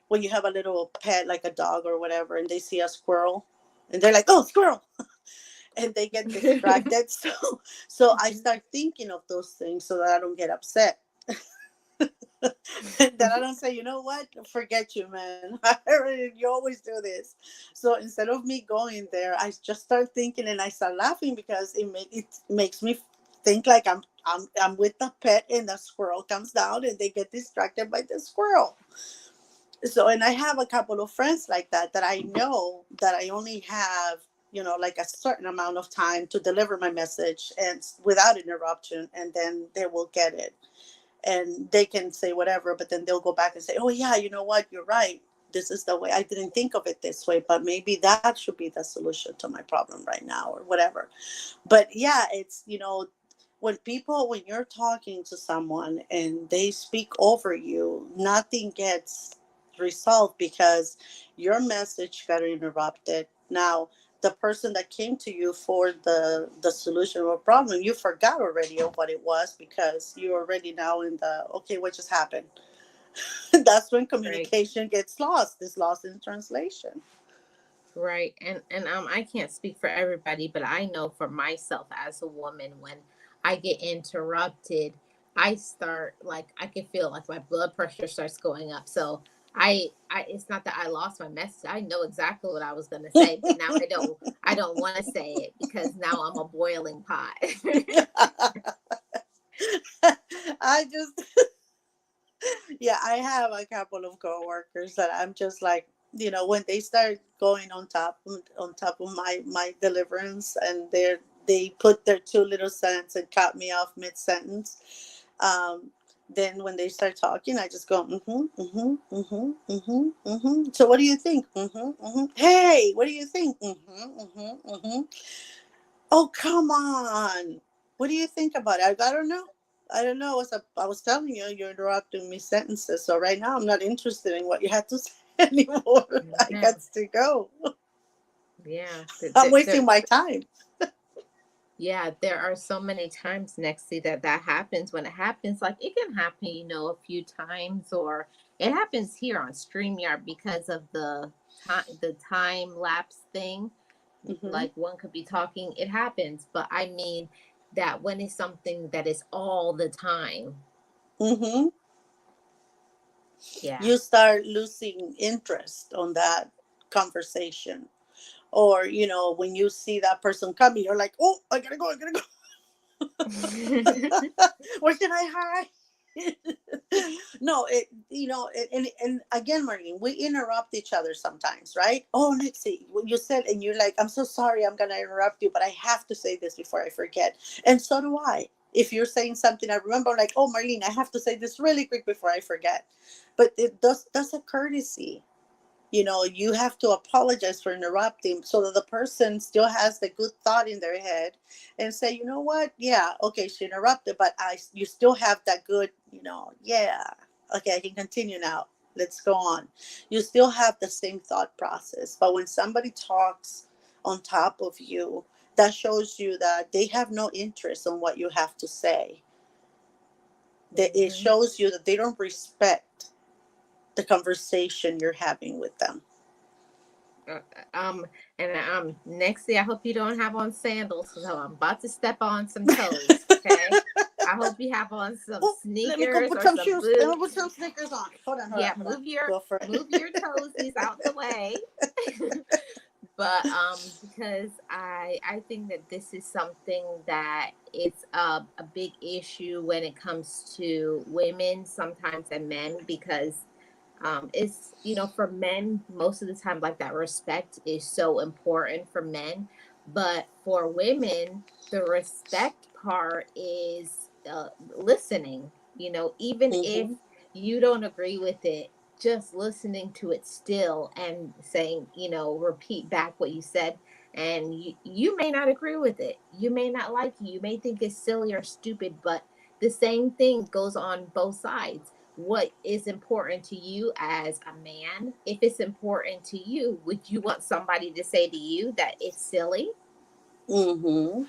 when you have a little pet, like a dog or whatever, and they see a squirrel, and they're like, oh, squirrel, and they get distracted. So I start thinking of those things so that I don't get upset. That I don't say, you know what, forget you, man. You always do this. So instead of me going there, I just start thinking, and I start laughing because it makes me think like I'm with the pet, and the squirrel comes down, and they get distracted by the squirrel. So, and I have a couple of friends like that I know that I only have, like a certain amount of time to deliver my message and without interruption, and then they will get it, and they can say whatever, but then they'll go back and say, oh yeah, you know what, you're right, this is the way, I didn't think of it this way, but maybe that should be the solution to my problem right now, or whatever. But yeah, it's, when you're talking to someone and they speak over you, nothing gets resolved because your message got interrupted. Now the person that came to you for the solution of a problem, you forgot already of what it was, because you're already now in the, okay, what just happened. That's when Right. communication gets lost, is lost in translation. Right. And I can't speak for everybody, but I know for myself as a woman, when I get interrupted, I start like I can feel like my blood pressure starts going up. So I it's not that I lost my message. I know exactly what I was going to say, but now I don't want to say it because now I'm a boiling pot. I just, yeah, I have a couple of coworkers that I'm just like, when they start going on top of my deliverance, and they put their 2 little cents and cut me off mid sentence. Then when they start talking, I just go, So what do you think? Hey, what do you think? Oh, come on. What do you think about it? I don't know. I don't know. I was telling you, you're interrupting me sentences. So right now, I'm not interested in what you had to say anymore. I Yeah. got to go. Yeah. I'm wasting my time. Yeah, there are so many times, Nexie, that happens. When it happens, like it can happen, a few times, or it happens here on StreamYard because of the time lapse thing. Hmm. Like one could be talking, it happens, but I mean that when it's something that is all the time. Hmm. Yeah. You start losing interest on that conversation. Or, when you see that person coming, you're like, oh, I gotta go. Where can I hide? No, and again, Marlene, we interrupt each other sometimes, right? Oh, let's see what you said, and you're like, I'm so sorry, I'm gonna interrupt you, but I have to say this before I forget. And so do I. If you're saying something, I remember, like, oh, Marlene, I have to say this really quick before I forget. But it does a courtesy. You have to apologize for interrupting so that the person still has the good thought in their head and say, you know what? Yeah, okay, she interrupted, but you still have that good, yeah, okay, I can continue now. Let's go on. You still have the same thought process. But when somebody talks on top of you, that shows you that they have no interest in what you have to say. That it Mhm. shows you that they don't respect the conversation you're having with them. Uh, um, and Nexie, I hope you don't have on sandals because I'm about to step on some toes. Okay, I hope you have on some Oh, let me go sneakers put or some some shoes. Let me put boots. some sneakers on. Yeah, Hold on. Go for move it. your toesies out the way. But because I think that this is something that it's a big issue when it comes to women sometimes and men, because it's, for men most of the time, like, that respect is so important for men, but for women the respect part is listening, even if Mm-hmm. you don't agree with it, just listening to it still and saying, repeat back what you said. And you may not agree with it, you may not like it, you may think it's silly or stupid, but the same thing goes on both sides. What is important to you as a man? If it's important to you, would you want somebody to say to you that it's silly? Mm-hmm.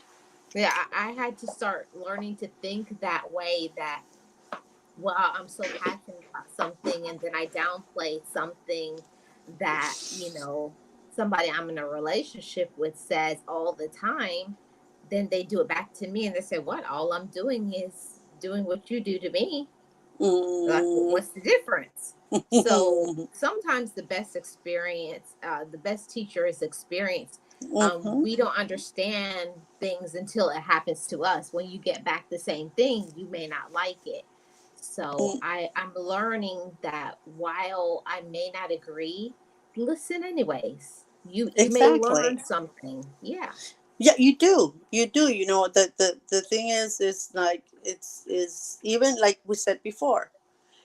Yeah, I had to start learning to think that way, that, well, I'm so passionate about something and then I downplay something that, somebody I'm in a relationship with says all the time, then they do it back to me and they say, what? All I'm doing is doing what you do to me. Like, Mm-hmm. what's the difference? So sometimes the best teacher is experience. Mm-hmm. We don't understand things until it happens to us. When you get back the same thing, you may not like it. So I'm learning that while I may not agree, listen anyways. You may Exactly. learn something. Yeah. Yeah, you do. You do. The thing is like it's is even like we said before.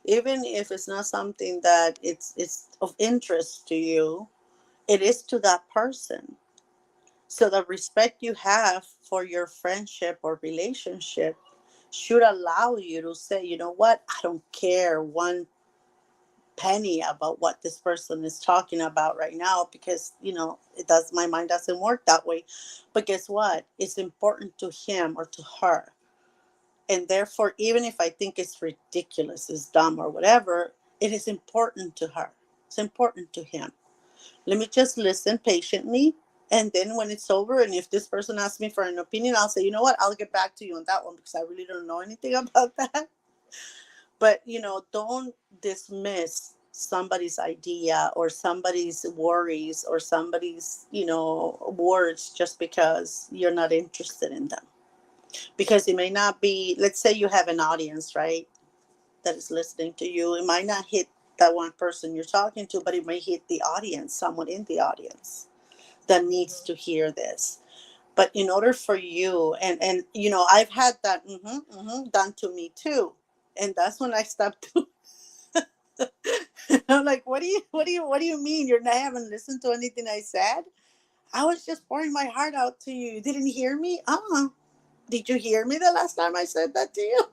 Even if it's not something that it's of interest to you, it is to that person. So the respect you have for your friendship or relationship should allow you to say, you know what, I don't care one penny about what this person is talking about right now, because it does, my mind doesn't work that way. But guess what? It's important to him or to her. And therefore, even if I think it's ridiculous, it's dumb or whatever, it is important to her. It's important to him. Let me just listen patiently. And then when it's over, and if this person asks me for an opinion, I'll say, you know what, I'll get back to you on that one because I really don't know anything about that. But, don't dismiss somebody's idea or somebody's worries or somebody's, words just because you're not interested in them. Because it may not be, let's say you have an audience, right, that is listening to you. It might not hit that one person you're talking to, but it may hit the audience, someone in the audience that needs Mhm. to hear this. But in order for you, and I've had that done to me too, and that's when I stopped doing. I'm like, what do you mean you're not haven't listened to anything I said? I was just pouring my heart out to you. You didn't hear me? Did you hear me the last time I said that to you?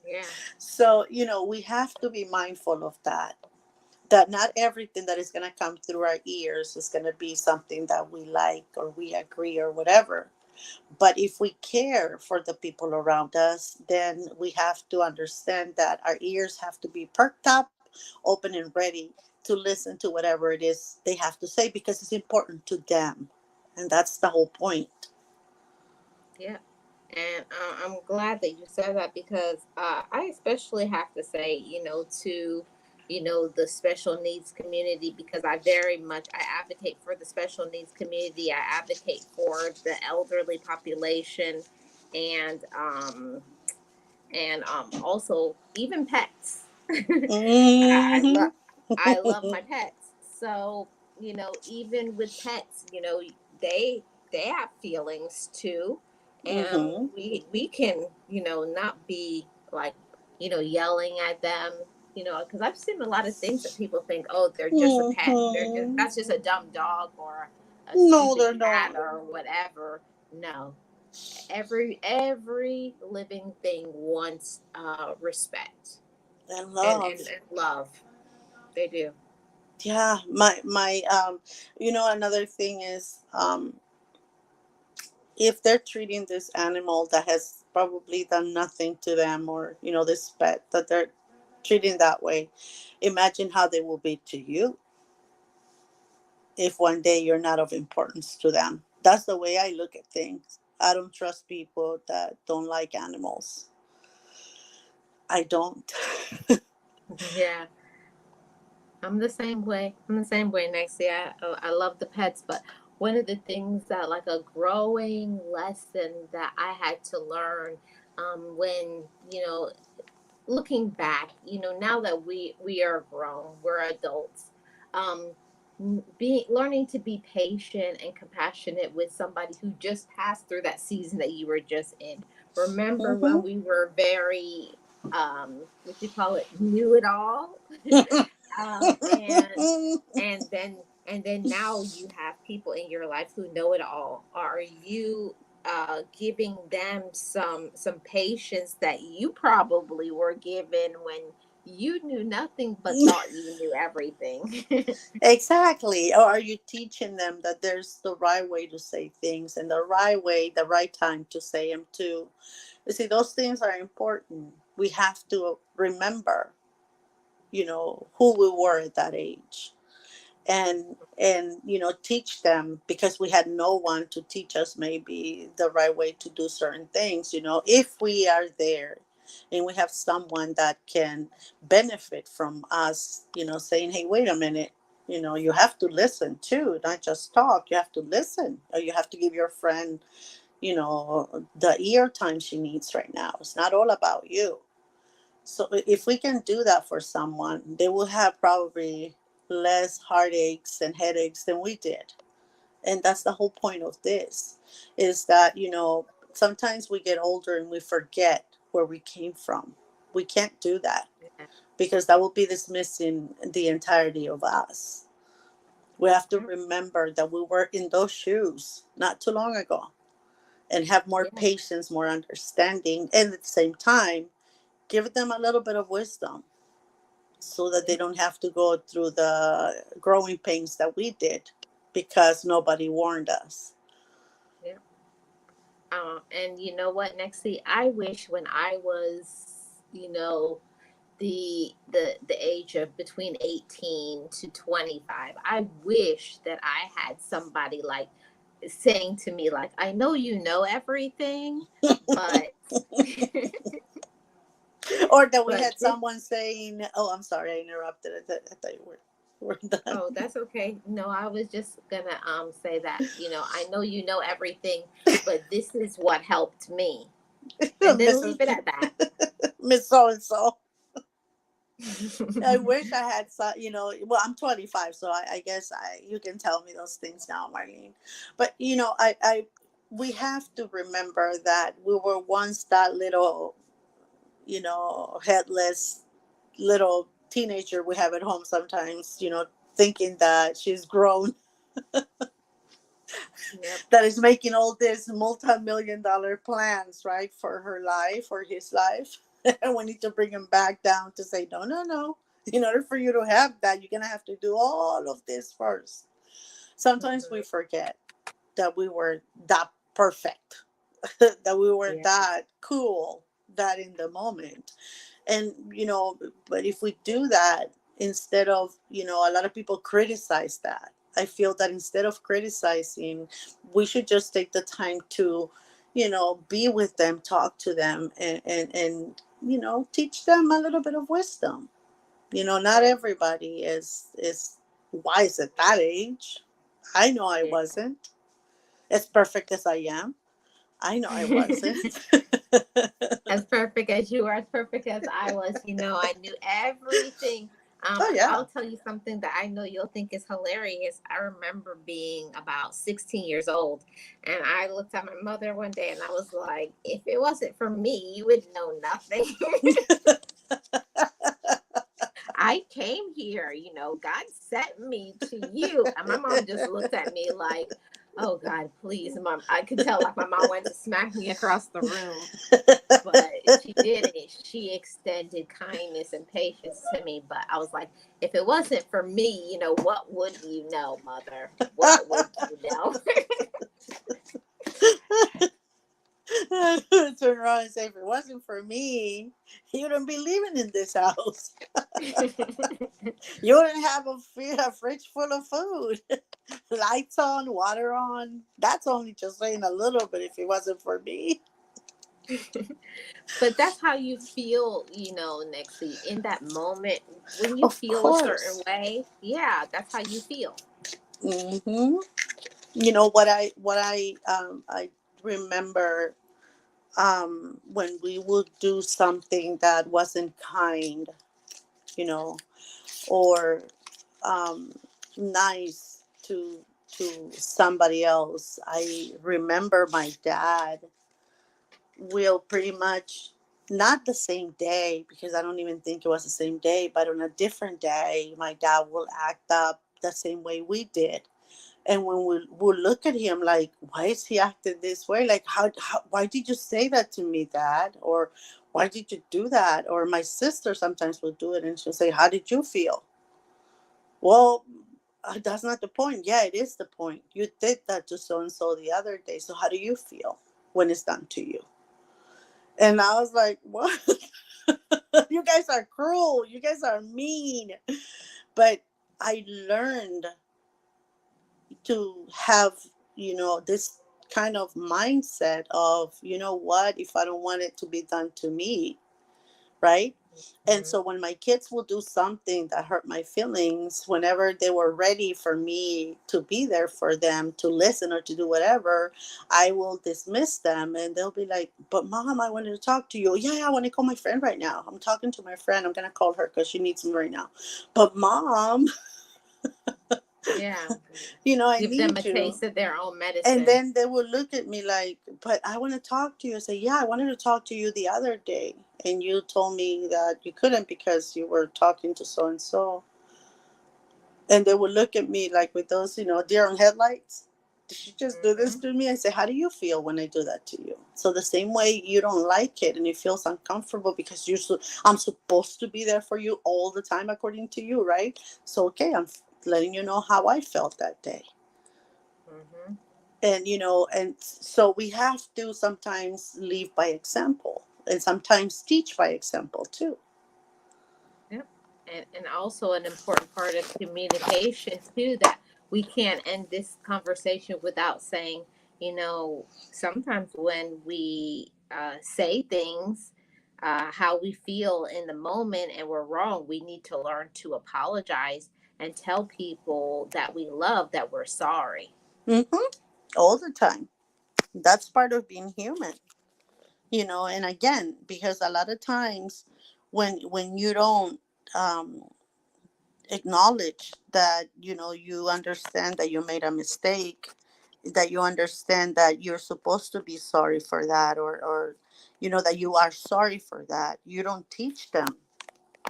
Yeah. So we have to be mindful of that. That not everything that is going to come through our ears is going to be something that we like or we agree or whatever. But if we care for the people around us, then we have to understand that our ears have to be perked up, open, and ready to listen to whatever it is they have to say because it's important to them. And that's the whole point. Yeah. And I'm glad that you said that because I especially have to say, to, the special needs community, because I very much, I advocate for the special needs community. I advocate for the elderly population and, also even pets. Hmm. I love my pets. So, even with pets, they have feelings too. And Hmm. we can, not be like, yelling at them, because I've seen a lot of things that people think, oh, they're just a pet. Hmm. That's just a dumb dog or a No, stupid they're cat not. or whatever. No, every living thing wants respect And and love. love. They do. Yeah, my another thing is, if they're treating this animal that has probably done nothing to them, or this pet that they're treating that way, imagine how they will be to you if one day you're not of importance to them. That's the way I look at things. I don't trust people that don't like animals. I don't. Yeah, I'm the same way. I'm the same way, Nexie. I love the pets, but one of the things that, like, a growing lesson that I had to learn, when, looking back, now that we are grown, we're adults, um, being learning to be patient and compassionate with somebody who just passed through that season that you were just in. Remember when Hmm. we were very, what you call it, knew it all, um, and and then now you have people in your life who know it all. Are you giving them some patience that you probably were given when you knew nothing but thought you knew everything? Exactly. Or are you teaching them that there's the right way to say things, and the right way, the right time to say them too? You see, those things are important. We have to remember, who we were at that age, and teach them, because we had no one to teach us maybe the right way to do certain things. If we are there and we have someone that can benefit from us, saying, hey, wait a minute, you have to listen too, not just talk. You have to listen, or you have to give your friend, the ear time she needs right now. It's not all about you. So if we can do that for someone, they will have probably less heartaches and headaches than we did. And that's the whole point of this, is that, sometimes we get older and we forget where we came from. We can't do that, Yeah, because that will be dismissing the entirety of us. We have to yeah, remember that we were in those shoes not too long ago, and have more yeah, patience, more understanding, and at the same time, give them a little bit of wisdom, so that yeah, they don't have to go through the growing pains that we did, because nobody warned us. yeah. And you know what, Nexie? I wish when I was, the age of between 18 to 25, I wish that I had somebody like saying to me, like, I know you know everything, but Or that we but had this, someone saying, "Oh, I'm sorry, I interrupted. I thought you were done." oh, that's okay. No, I was just gonna say that, I know you know everything, but this is what helped me, and then Mrs. leave it at that. Miss So and So. I wish I had some. Well, I'm 25, so I guess you can tell me those things now, Marlene. But we have to remember that we were once that little, headless little teenager we have at home sometimes, thinking that she's grown, Yep, that is making all these multi-million dollar plans, right, for her life or his life. And we need to bring him back down to say, no, no, no. In order for you to have that, you're going to have to do all of this first. Sometimes we hmm, forget that we were that perfect, that we were yeah, that cool, that in the moment. And but if we do that, instead of, a lot of people criticize that. I feel that instead of criticizing, we should just take the time to be with them, talk to them, and teach them a little bit of wisdom. Not everybody is wise at that age. I know I Yeah. wasn't as perfect as I am. I know I wasn't. As perfect as you are, as perfect as I was, I knew everything. Oh yeah. I'll tell you something that I know you'll think is hilarious. I remember being about 16 years old, and I looked at my mother one day and I was like, if it wasn't for me, you would know nothing. I came here, God sent me to you. And my mom just looked at me like, oh God, please, mom. I could tell like my mom wanted to smack me across the room, but she didn't. She extended kindness and patience to me. But I was like, if it wasn't for me, what would you know, mother? What would you know? Turn around and say, if it wasn't for me, you wouldn't be living in this house. You wouldn't have a fridge full of food. Lights on, water on. That's only just saying a little bit if it wasn't for me. But that's how you feel, Nexie, in that moment when you Of feel a certain course. way. Yeah, that's how you feel. Hmm. What I remember, when we would do something that wasn't kind, you know, or um, nice to somebody else. I remember my dad will pretty much, not the same day, because I don't even think it was the same day, but on a different day, my dad will act up the same way we did. And when we'll look at him like, why is he acting this way? Like, why did you say that to me, Dad? Or why did you do that? Or my sister sometimes will do it and she'll say, how did you feel? Well, that's not the point. Yeah, it is the point. You did that to so and so the other day. So how do you feel when it's done to you? And I was like, what? You guys are cruel. You guys are mean. But I learned to have, this kind of mindset of, what, if I don't want it to be done to me, right? And Mhm. so when my kids will do something that hurt my feelings, whenever they were ready for me to be there for them, to listen or to do whatever, I will dismiss them and they'll be like, but mom, I wanted to talk to you. Yeah, I want to call my friend right now. I'm talking to my friend. I'm going to call her because she needs me right now. But mom, Yeah. I Give them a need you. taste of their own And medicine. then they will look at me like, but I want to talk to you. I say, yeah, I wanted to talk to you the other day. And you told me that you couldn't because you were talking to so and so. And they would look at me like with those, deer on headlights. Did she just do this Hmm. to me? I say, how do you feel when I do that to you? So the same way you don't like it and it feels uncomfortable because I'm supposed to be there for you all the time according to you, right? So okay, I'm letting you know how I felt that day. Hmm. And so we have to sometimes lead by example and sometimes teach by example too. Yep. And also an important part of communication too, that we can't end this conversation without saying, sometimes when we say things, how we feel in the moment and we're wrong, we need to learn to apologize and tell people that we love that we're sorry. Hmm. All the time. That's part of being human. And again, because a lot of times when you don't um, acknowledge that, you understand that you made a mistake, that you understand that you're supposed to be sorry for that, or that you are sorry for that, you don't teach them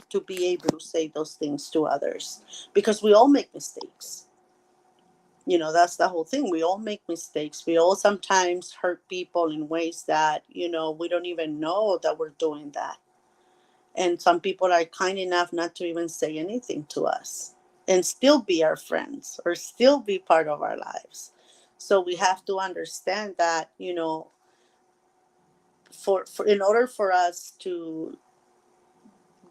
to be able to say those things to others, because we all make mistakes. That's the whole thing. We all make mistakes. We all sometimes hurt people in ways that, we don't even know that we're doing that. And some people are kind enough not to even say anything to us and still be our friends or still be part of our lives. So we have to understand that, for in order for us to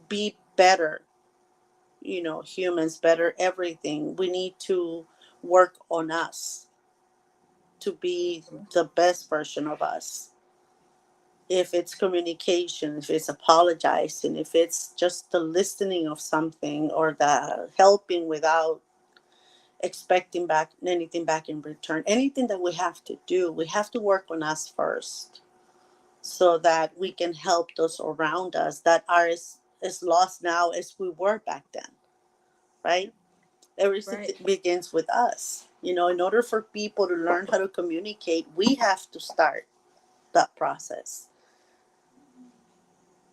be better, humans, better everything, we need to work on us. to be the best version of us. If it's communication, if it's apologizing, if it's just the listening of something, or the helping without expecting back anything back in return, anything that we have to do, we have to work on us first, so that we can help those around us that are as lost now as we were back then, right? Everything Right. begins with us. In order for people to learn how to communicate, we have to start that process.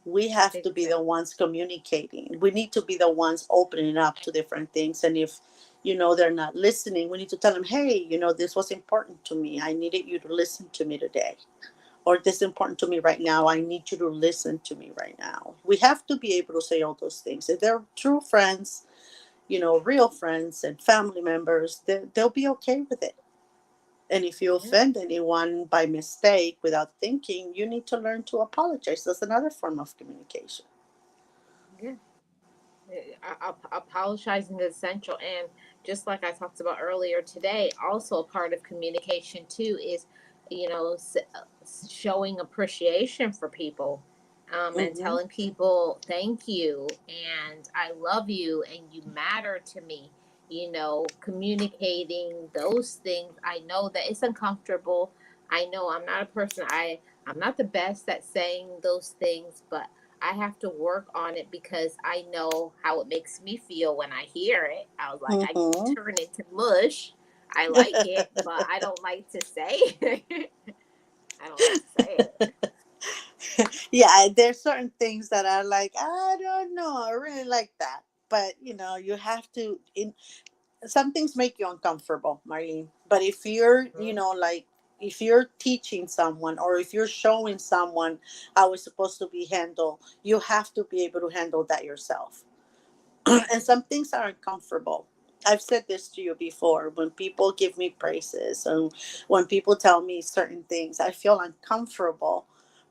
We have to be Exactly. the ones communicating. We need to be the ones opening up to different things. And if they're not listening, we need to tell them, hey, this was important to me. I needed you to listen to me today. Or this is important to me right now. I need you to listen to me right now. We have to be able to say all those things. If they're true friends, real friends and family members, they'll be okay with it. And if you Yeah. offend anyone by mistake without thinking, you need to learn to apologize. That's another form of communication. Yeah. Apologizing is essential, and just like I talked about earlier today, also a part of communication too is, showing appreciation for people, and Mm-hmm. telling people thank you and I love you and you matter to me. Communicating those things. I know that it's uncomfortable. I know I'm not a person. I'm not the best at saying those things, but I have to work on it because I know how it makes me feel when I hear it. I was like, I Mm-hmm. turn into mush. I like it, but I don't like to say it. I don't like to say it. Yeah, there's certain things that are like, I don't know, I really like that. But you have to. Some things make you uncomfortable, Marlene. But if you're, Mhm. like, if you're teaching someone, or if you're showing someone how it's supposed to be handled, you have to be able to handle that yourself. And some things are uncomfortable. I've said this to you before. When people give me praises and when people tell me certain things, I feel uncomfortable,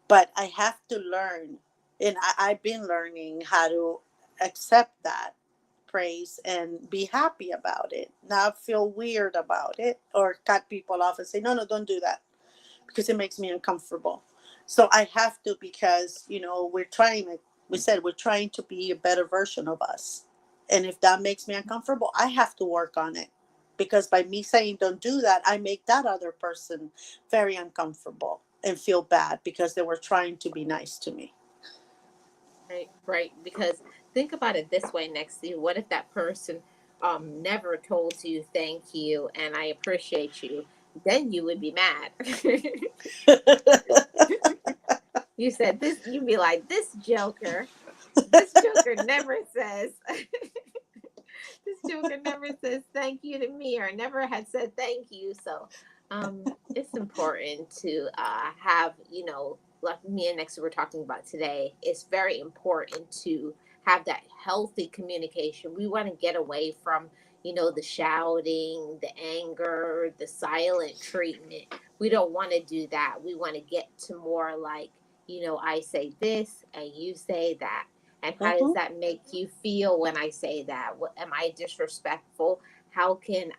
but I have to learn. And I've been learning how to accept that praise and be happy about it, not feel weird about it or cut people off and say, no, no, don't do that because it makes me uncomfortable. So I have to, because we're trying, like we said, we're trying to be a better version of us. And if that makes me uncomfortable, I have to work on it, because by me saying don't do that, I make that other person very uncomfortable and feel bad because they were trying to be nice to me. Right, right. Because think about it this way, next to you. What if that person never told you thank you and I appreciate you? Then you would be mad. You said this, you'd be like, this joker never says this joker never says thank you to me or never had said thank you. So it's important to have, like me and Nexa were talking about today, it's very important to have that healthy communication. We want to get away from, the shouting, the anger, the silent treatment. We don't want to do that. We want to get to more like, I say this and you say that, and how does Hmm. that make you feel when I say that? What, am I disrespectful? How can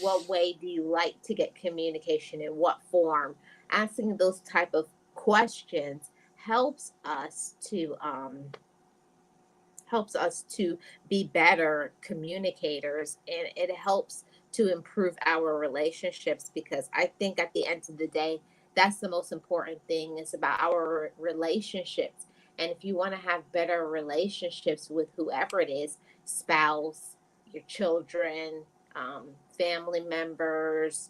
what way do you like to get communication? In what form? Asking those type of questions helps us to be better communicators, and it helps to improve our relationships, because I think at the end of the day, that's the most important thing, is about our relationships. And if you want to have better relationships with whoever it is, spouse, your children, family members,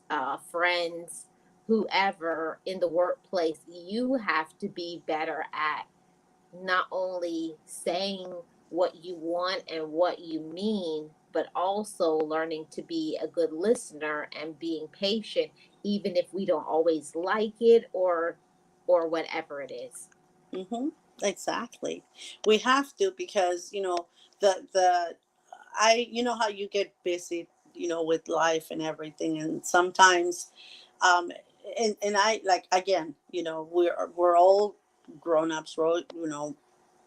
friends, whoever in the workplace, you have to be better at not only saying what you want and what you mean, but also learning to be a good listener and being patient, even if we don't always like it, or whatever it is. Hmm. Exactly. We have to, because the I how you get busy, with life and everything, and sometimes, um, and I, like, again, we're all grown ups, we're all,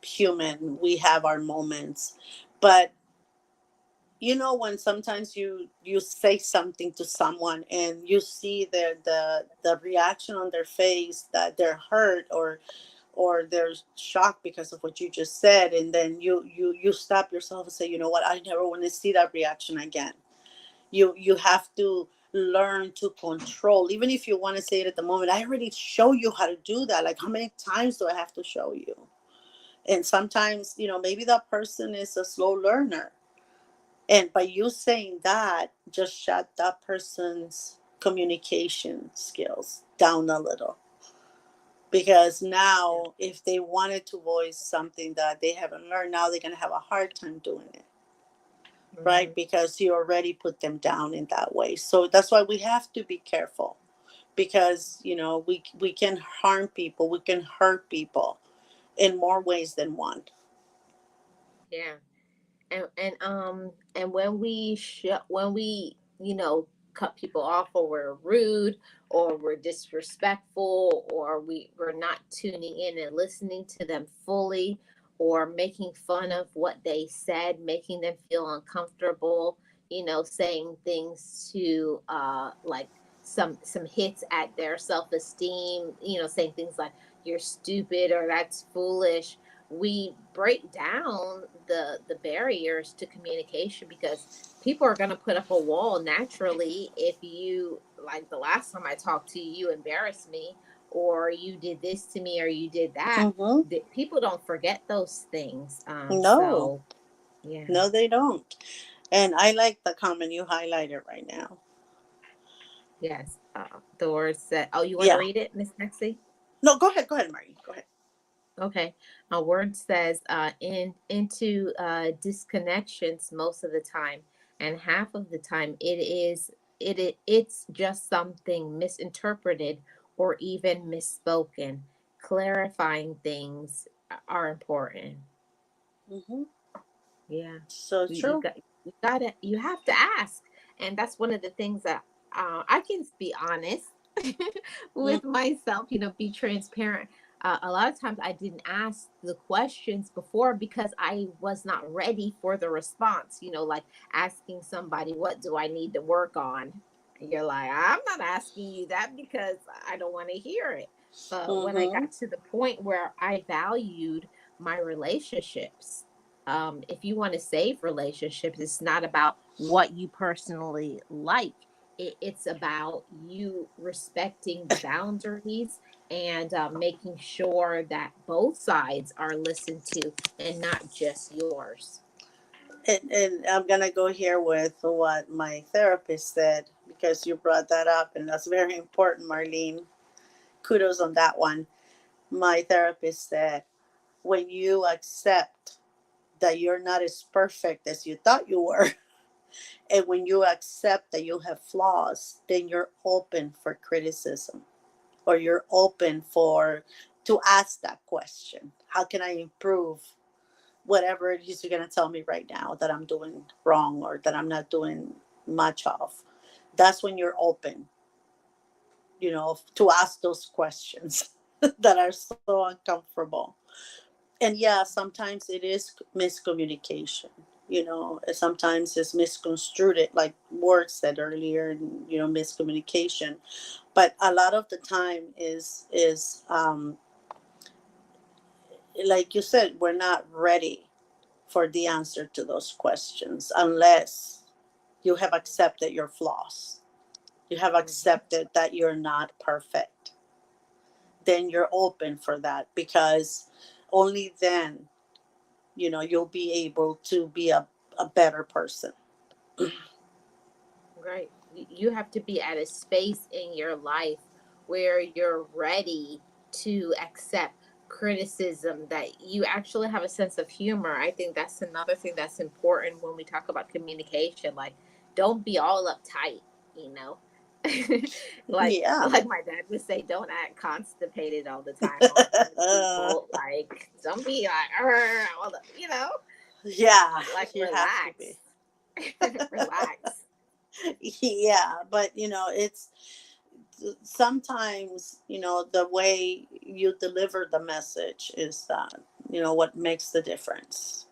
human. We have our moments, but you know, when sometimes you say something to someone and you see the reaction on their face, that they're hurt or they're shocked because of what you just said, and then you stop yourself and say, you know what, I never want to see that reaction again. You have to learn to control, even if you want to say it at the moment. I already show you how to do that. Like, how many times do I have to show you? And sometimes, maybe that person is a slow learner, and by you saying that, just shut that person's communication skills down a little. Because Yeah. now, if they wanted to voice something that they haven't learned, now they're going to have a hard time doing it, right? Hmm. Because you already put them down in that way. So that's why we have to be careful, because, we can harm people, we can hurt people in more ways than one. Yeah. And when we cut people off, or we're rude, or we're disrespectful, or we're not tuning in and listening to them fully, or making fun of what they said, making them feel uncomfortable, saying things to like some hits at their self-esteem, saying things like you're stupid or that's foolish. We break down the barriers to communication, because people are going to put up a wall naturally if you, like, the last time I talked to you, you embarrassed me, or you did this to me, or you did that. Mm-hmm. People don't forget those things. No, So yeah. no, they don't. And I like the comment you highlighted right now. Yes. The words that, oh, you want to Yeah. read it, Miss Nexie? No, go ahead, Marie. Go ahead. Okay. A word says into disconnections most of the time, and half of the time it's just something misinterpreted or even misspoken. Clarifying things are important. Mm-hmm. Yeah. So You true. got, you have to ask. And that's one of the things that I can be honest Mm, with myself, be transparent. A lot of times I didn't ask the questions before because I was not ready for the response, like asking somebody, what do I need to work on? You're like, I'm not asking you that because I don't want to hear it. But when I mm-hmm. got to the point where I valued my relationships, if you want to save relationships, it's not about what you personally like. It's about you respecting the boundaries, and making sure that both sides are listened to and not just yours. And I'm gonna go here with what my therapist said, because you brought that up, and that's very important, Marlene. Kudos on that one. My therapist said, when you accept that you're not as perfect as you thought you were, and when you accept that you have flaws, then you're open for criticism, or you're open for to ask that question. How can I improve whatever it is you're going to tell me right now that I'm doing wrong or that I'm not doing much of? That's when you're open, to ask those questions that are so uncomfortable. And yeah, sometimes it is miscommunication. Sometimes it's misconstrued, like Ward said earlier, miscommunication. But a lot of the time is like you said, we're not ready for the answer to those questions unless you have accepted your flaws. You have Mhm. accepted that you're not perfect. Then you're open for that, because only then, you'll be able to be a better person. Right. You have to be at a space in your life where you're ready to accept criticism, that you actually have a sense of humor. I think that's another thing that's important when we talk about communication. Like, don't be all uptight, you know. like Yeah. like my dad would say, don't act constipated all the time with people. Like, don't be like, all the, Yeah, like, you have to relax. be. Relax. Yeah, but it's sometimes, the way you deliver the message is that, what makes the difference.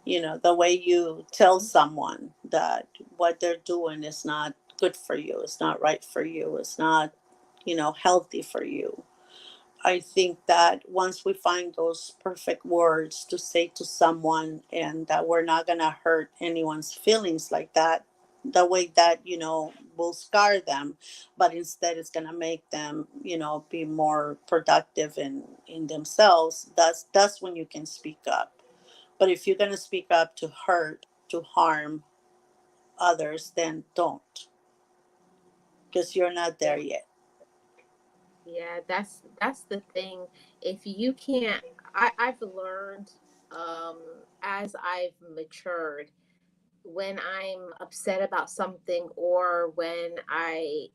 The way you tell someone that what they're doing is not good for you, it's not right for you, it's not, healthy for you. I think that once we find those perfect words to say to someone, and that we're not going to hurt anyone's feelings like that, the way that, will scar them, but instead it's going to make them, be more productive in themselves, that's when you can speak up. But if you're going to speak up to hurt, to harm others, then don't, because you're not there Yeah. yet. Yeah, that's the thing. If you can't, I've learned as I've matured, when I'm upset about something, or when I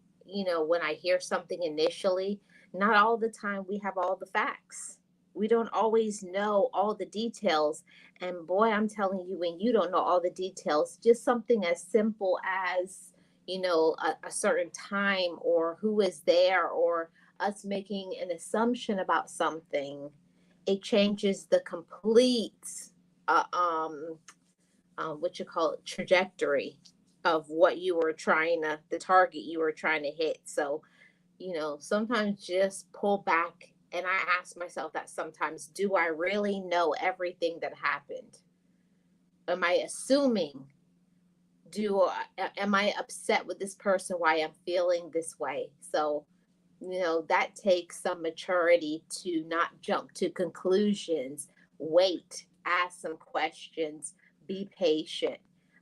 hear something initially, not all the time we have all the facts. We don't always know all the details. And boy, I'm telling you, when you don't know all the details, just something as simple as, a certain time, or who is there, or us making an assumption about something, it changes the complete uh, um what you call it, trajectory of what you were trying to, the target you were trying to hit. So, sometimes just pull back. And I ask myself that sometimes, do I really know everything that happened? Am I assuming? Am I upset with this person why I'm feeling this way? So, that takes some maturity to not jump to conclusions, wait, ask some questions, be patient.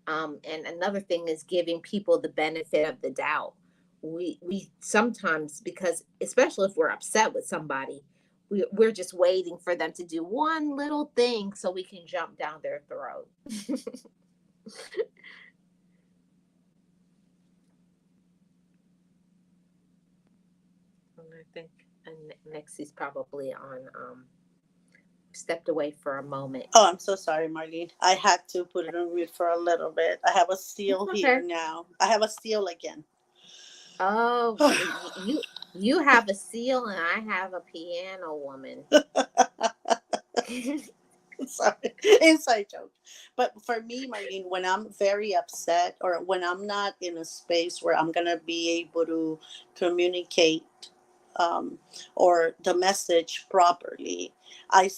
And another thing is giving people the benefit of the doubt. We sometimes, because especially if we're upset with somebody, we're just waiting for them to do one little thing so we can jump down their throat. And I think, and next is probably on, stepped away for a moment. Oh, I'm so sorry, Marlene. I had to put it on mute for a little bit. I have a It's seal here okay. now. I have a seal again. Oh, you have a seal and I have a piano woman. Sorry, inside joke. But for me, Marlene, when I'm very upset, or when I'm not in a space where I'm gonna be able to communicate, um, or the message properly, I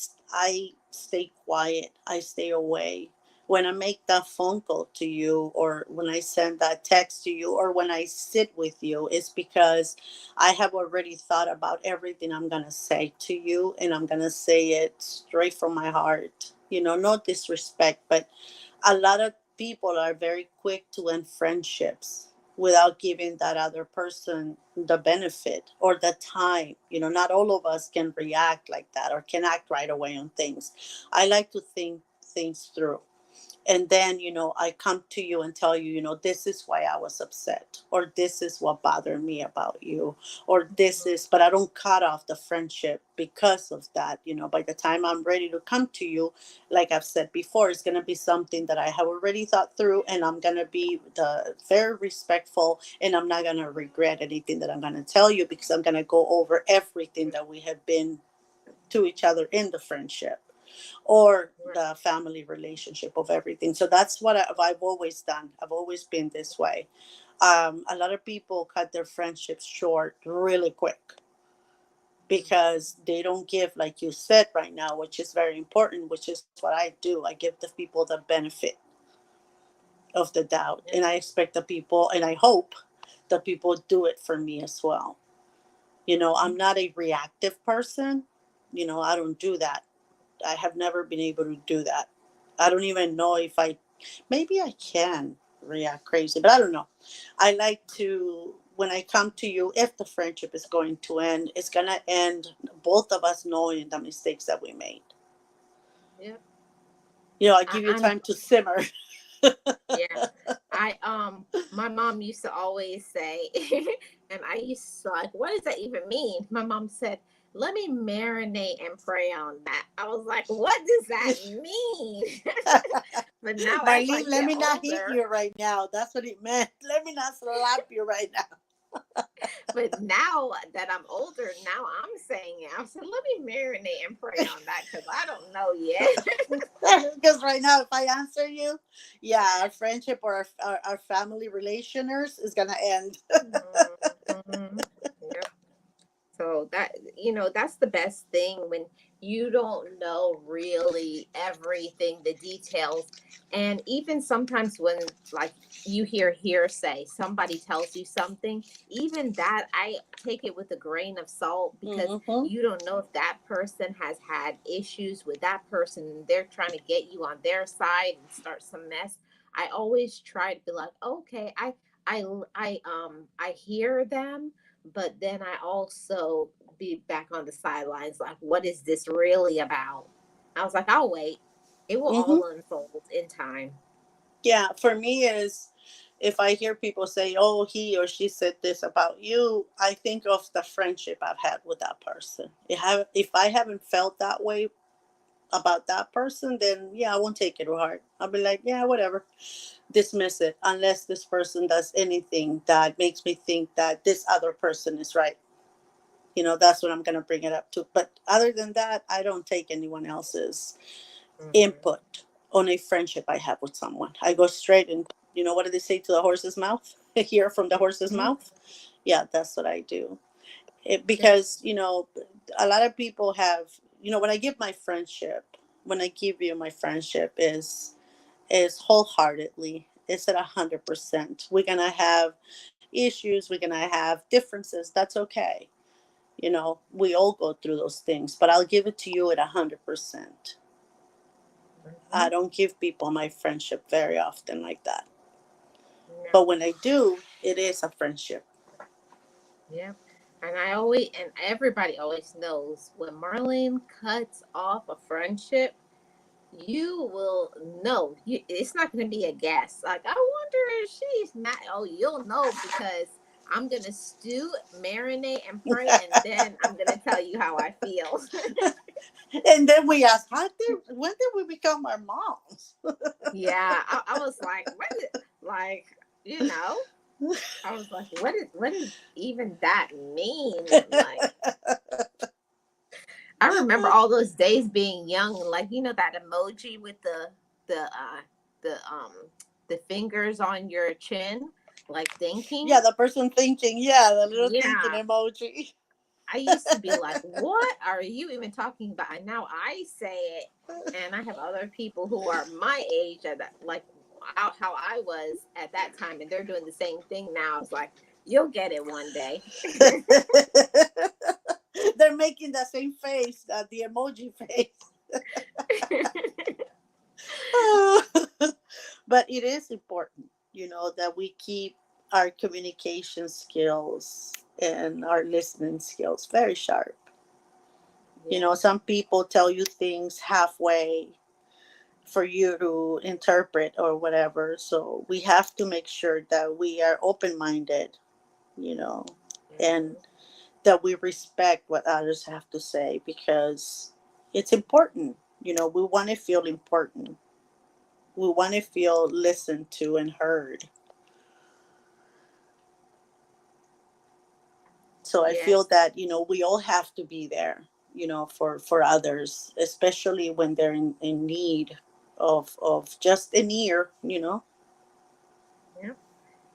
stay quiet. I stay away. When I make that phone call to you, or when I send that text to you, or when I sit with you, it's because I have already thought about everything I'm going to say to you, and I'm going to say it straight from my heart. No disrespect, but a lot of people are very quick to end friendships without giving that other person the benefit or the time. Not all of us can react like that or can act right away on things. I like to think things through, and then I come to you and tell you, this is why I was upset, or this is what bothered me about you, or this is, but I don't cut off the friendship because of that. By the time I'm ready to come to you, like I've said before, it's going to be something that I have already thought through, and I'm going to be very respectful, and I'm not going to regret anything that I'm going to tell you, because I'm going to go over everything that we have been to each other in the friendship or Right. the family relationship of everything. So that's what I've always done. I've always been this way. A lot of people cut their friendships short really quick because they don't give, like you said right now, which is very important, which is what I do. I give the people the benefit of the doubt, Yeah. and I expect the people, and I hope the people do it for me as well. I'm Mhm. not a reactive person. I don't do that. I have never been able to do that. I don't even know if maybe I can react crazy, but I don't know. I like to, when I come to you, if the friendship is going to end, it's going to end both of us knowing the mistakes that we made. Yep. I give you I'm time to simmer. Yeah. My mom used to always say, and I used to like, what does that even mean? My mom said, let me marinate and pray on that. I was like, what does that mean? But now as I Marlene, let get me not hit older, you right now. That's what it meant. Let me not slap you right now. But now that I'm older, now I'm saying it. I said, let me marinate and pray on that because I don't know yet. Because right now, if I answer you, yeah, our friendship or our family relationers is gonna end. Mhm. Yep. So that, that's the best thing when you don't know really everything, the details. And even sometimes when like you hear hearsay, somebody tells you something, even that I take it with a grain of salt because Hmm. you don't know if that person has had issues with that person and they're trying to get you on their side and start some mess. I always try to be like, okay, I hear them, but then I also be back on the sidelines, like, what is this really about? I was like, I'll wait. It will Hmm. all unfold in time. Yeah, for me is if I hear people say, "Oh, he or she said this about you," I think of the friendship I've had with that person. If I haven't felt that way about that person, then yeah, I won't take it to heart. I'll be like, yeah, whatever, dismiss it, unless this person does anything that makes me think that this other person is right. That's what I'm going to bring it up to. But other than that, I don't take anyone else's Hmm. input on a friendship I have with someone. I go straight and, what do they say, to the horse's mouth? Hear from the horse's Hmm. mouth. Yeah, that's what I do. Yep. Because, a lot of people have, when I give my friendship, when I give you my friendship is wholeheartedly. It's at 100%. We're gonna have issues. We're gonna have differences. That's okay. We all go through those things, but I'll give it to you at 100%. I Hmm. don't give people my friendship very often like that. Yeah. But when I do, it is a friendship. Yeah. And everybody always knows when Marlene cuts off a friendship, you will know. It's not going to be a guess. Like, I wonder if she's not. Oh, you'll know because I'm going to stew, marinate, and pray, and then I'm going to tell you how I feel. And then we ask, when did we become our moms? Yeah, I was like, what is, like, you know, I was like, what is even that mean? Like, I remember all those days being young, like, that emoji with the the um the fingers on your chin, like thinking. Yeah, the person thinking, yeah, the little thinking Yeah, emoji. I used to be like, what are you even talking about? And now I say it, and I have other people who are my age at that, like how I was at that time, and they're doing the same thing now. It's like you'll get it one day. They're making the same face, the emoji face. But it is important, that we keep our communication skills and our listening skills very sharp. Yeah, Some people tell you things halfway for you to interpret or whatever. So we have to make sure that we are open minded, you know, and hmm, that we respect what others have to say because it's important. We want to feel important. We want to feel listened to and heard. So I feel yes, that, we all have to be there, for others, especially when they're in need of just an ear. yeah.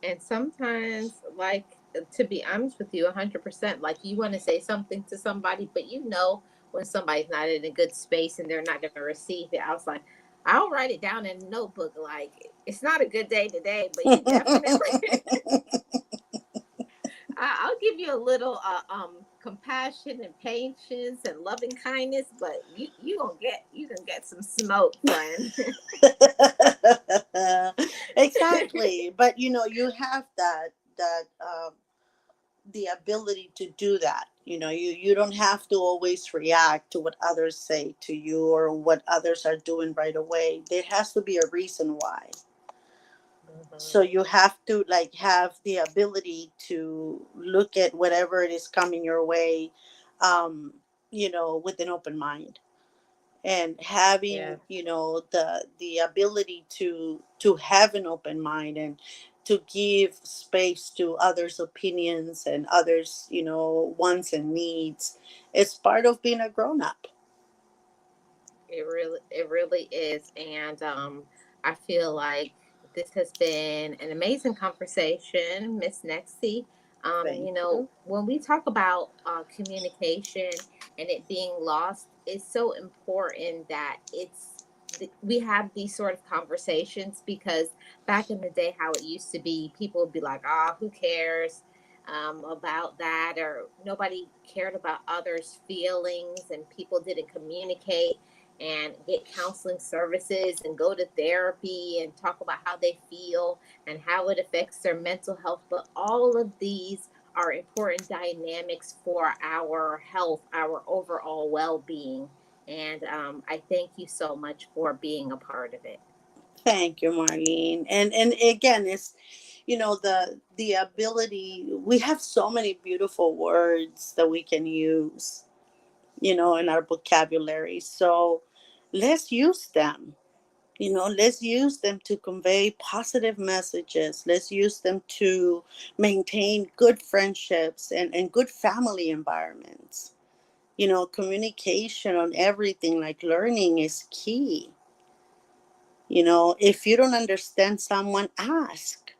And sometimes, like, to be honest with you, 100%, like, you want to say something to somebody, but when somebody's not in a good space and they're not going to receive it. I was like, I'll write it down in a notebook. Like, it's not a good day today, but you definitely, I'll give you a little compassion and patience and loving kindness, but you gonna get some smoke, friend. Exactly. But you have that the ability to do that. You don't have to always react to what others say to you or what others are doing right away. There has to be a reason why. So Mhm. you have to like have the ability to look at whatever it is coming your way, um, with an open mind, and having Yeah. the ability to have an open mind, to give space to others' opinions and others, wants and needs. It's part of being a grown up. It really is. And I feel like this has been an amazing conversation, Miss Nexie. Thank you. When we talk about communication and it being lost, it's so important that we have these sort of conversations, because back in the day, how it used to be, people would be like, "Ah, who cares about that?" Or nobody cared about others' feelings, and people didn't communicate and get counseling services and go to therapy and talk about how they feel and how it affects their mental health. But all of these are important dynamics for our health, our overall well being. And I thank you so much for being a part of it. Thank you, Marlene. And again, it's, the ability. We have so many beautiful words that we can use, in our vocabulary. So let's use them. Let's use them to convey positive messages. Let's use them to maintain good friendships and good family environments. Communication on everything, like learning, is key. If you don't understand someone, ask.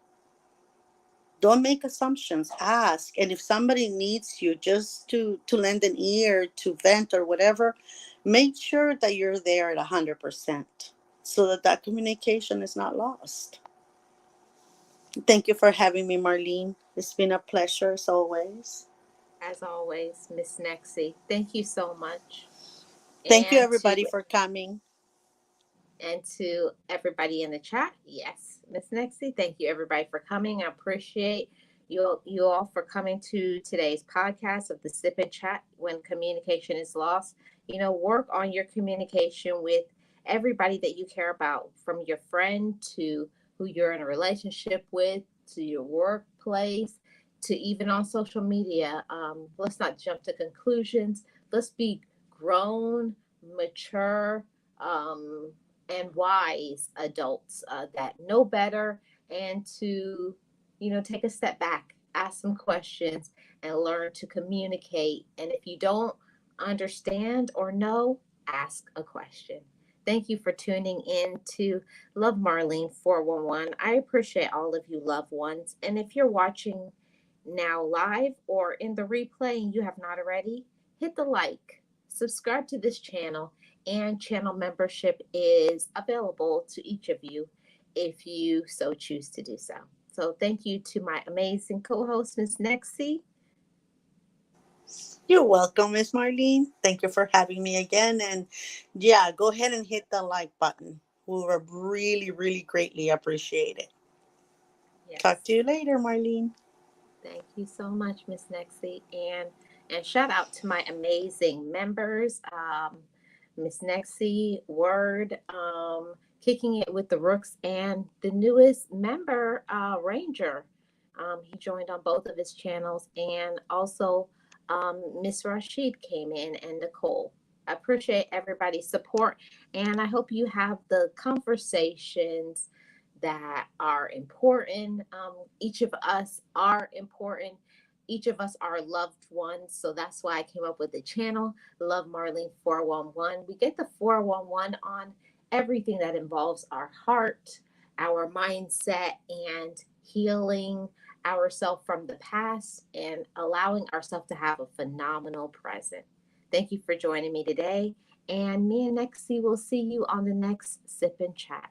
Don't make assumptions, ask. And if somebody needs you just to lend an ear, to vent or whatever, make sure that you're there at 100% so that communication is not lost. Thank you for having me, Marlene. It's been a pleasure as always. As always, Miss Nexie, thank you so much. Thank you, And to everybody, for coming. And to everybody in the chat, yes, Miss Nexie, thank you everybody for coming. I appreciate you all for coming to today's podcast of the Sip and Chat when communication is lost. Work on your communication with everybody that you care about, from your friend to who you're in a relationship with, to your workplace, to even on social media. Let's not jump to conclusions. Let's be grown, mature, um, and wise adults that know better, and to take a step back, ask some questions, and learn to communicate. And if you don't understand or know, ask a question. Thank you for tuning in to Love Marlene 411. I appreciate all of you loved ones. And if you're watching now live or in the replay and you have not already, hit the like, subscribe to this channel, and channel membership is available to each of you if you so choose to do so. So thank you to my amazing co-host, Miss Nexie. You're welcome, Miss Marlene. Thank you for having me again. And yeah, go ahead and hit the like button. We will really, really greatly appreciate it. Talk to Yes. you later, Marlene. Thank you so much, Miss Nexie. And shout out to my amazing members, Miss Nexie, Word, Kicking It with the Rooks, and the newest member, Ranger. He joined on both of his channels, and also Miss Rashid came in, and Nicole. I appreciate everybody's support, and I hope you have the conversations that are important. Each of us are important. Each of us are loved ones. So that's why I came up with the channel, Love Marlene 411. We get the 411 on everything that involves our heart, our mindset, and healing ourselves from the past and allowing ourselves to have a phenomenal present. Thank you for joining me today. And me and Nexie will see you on the next Sip and Chat.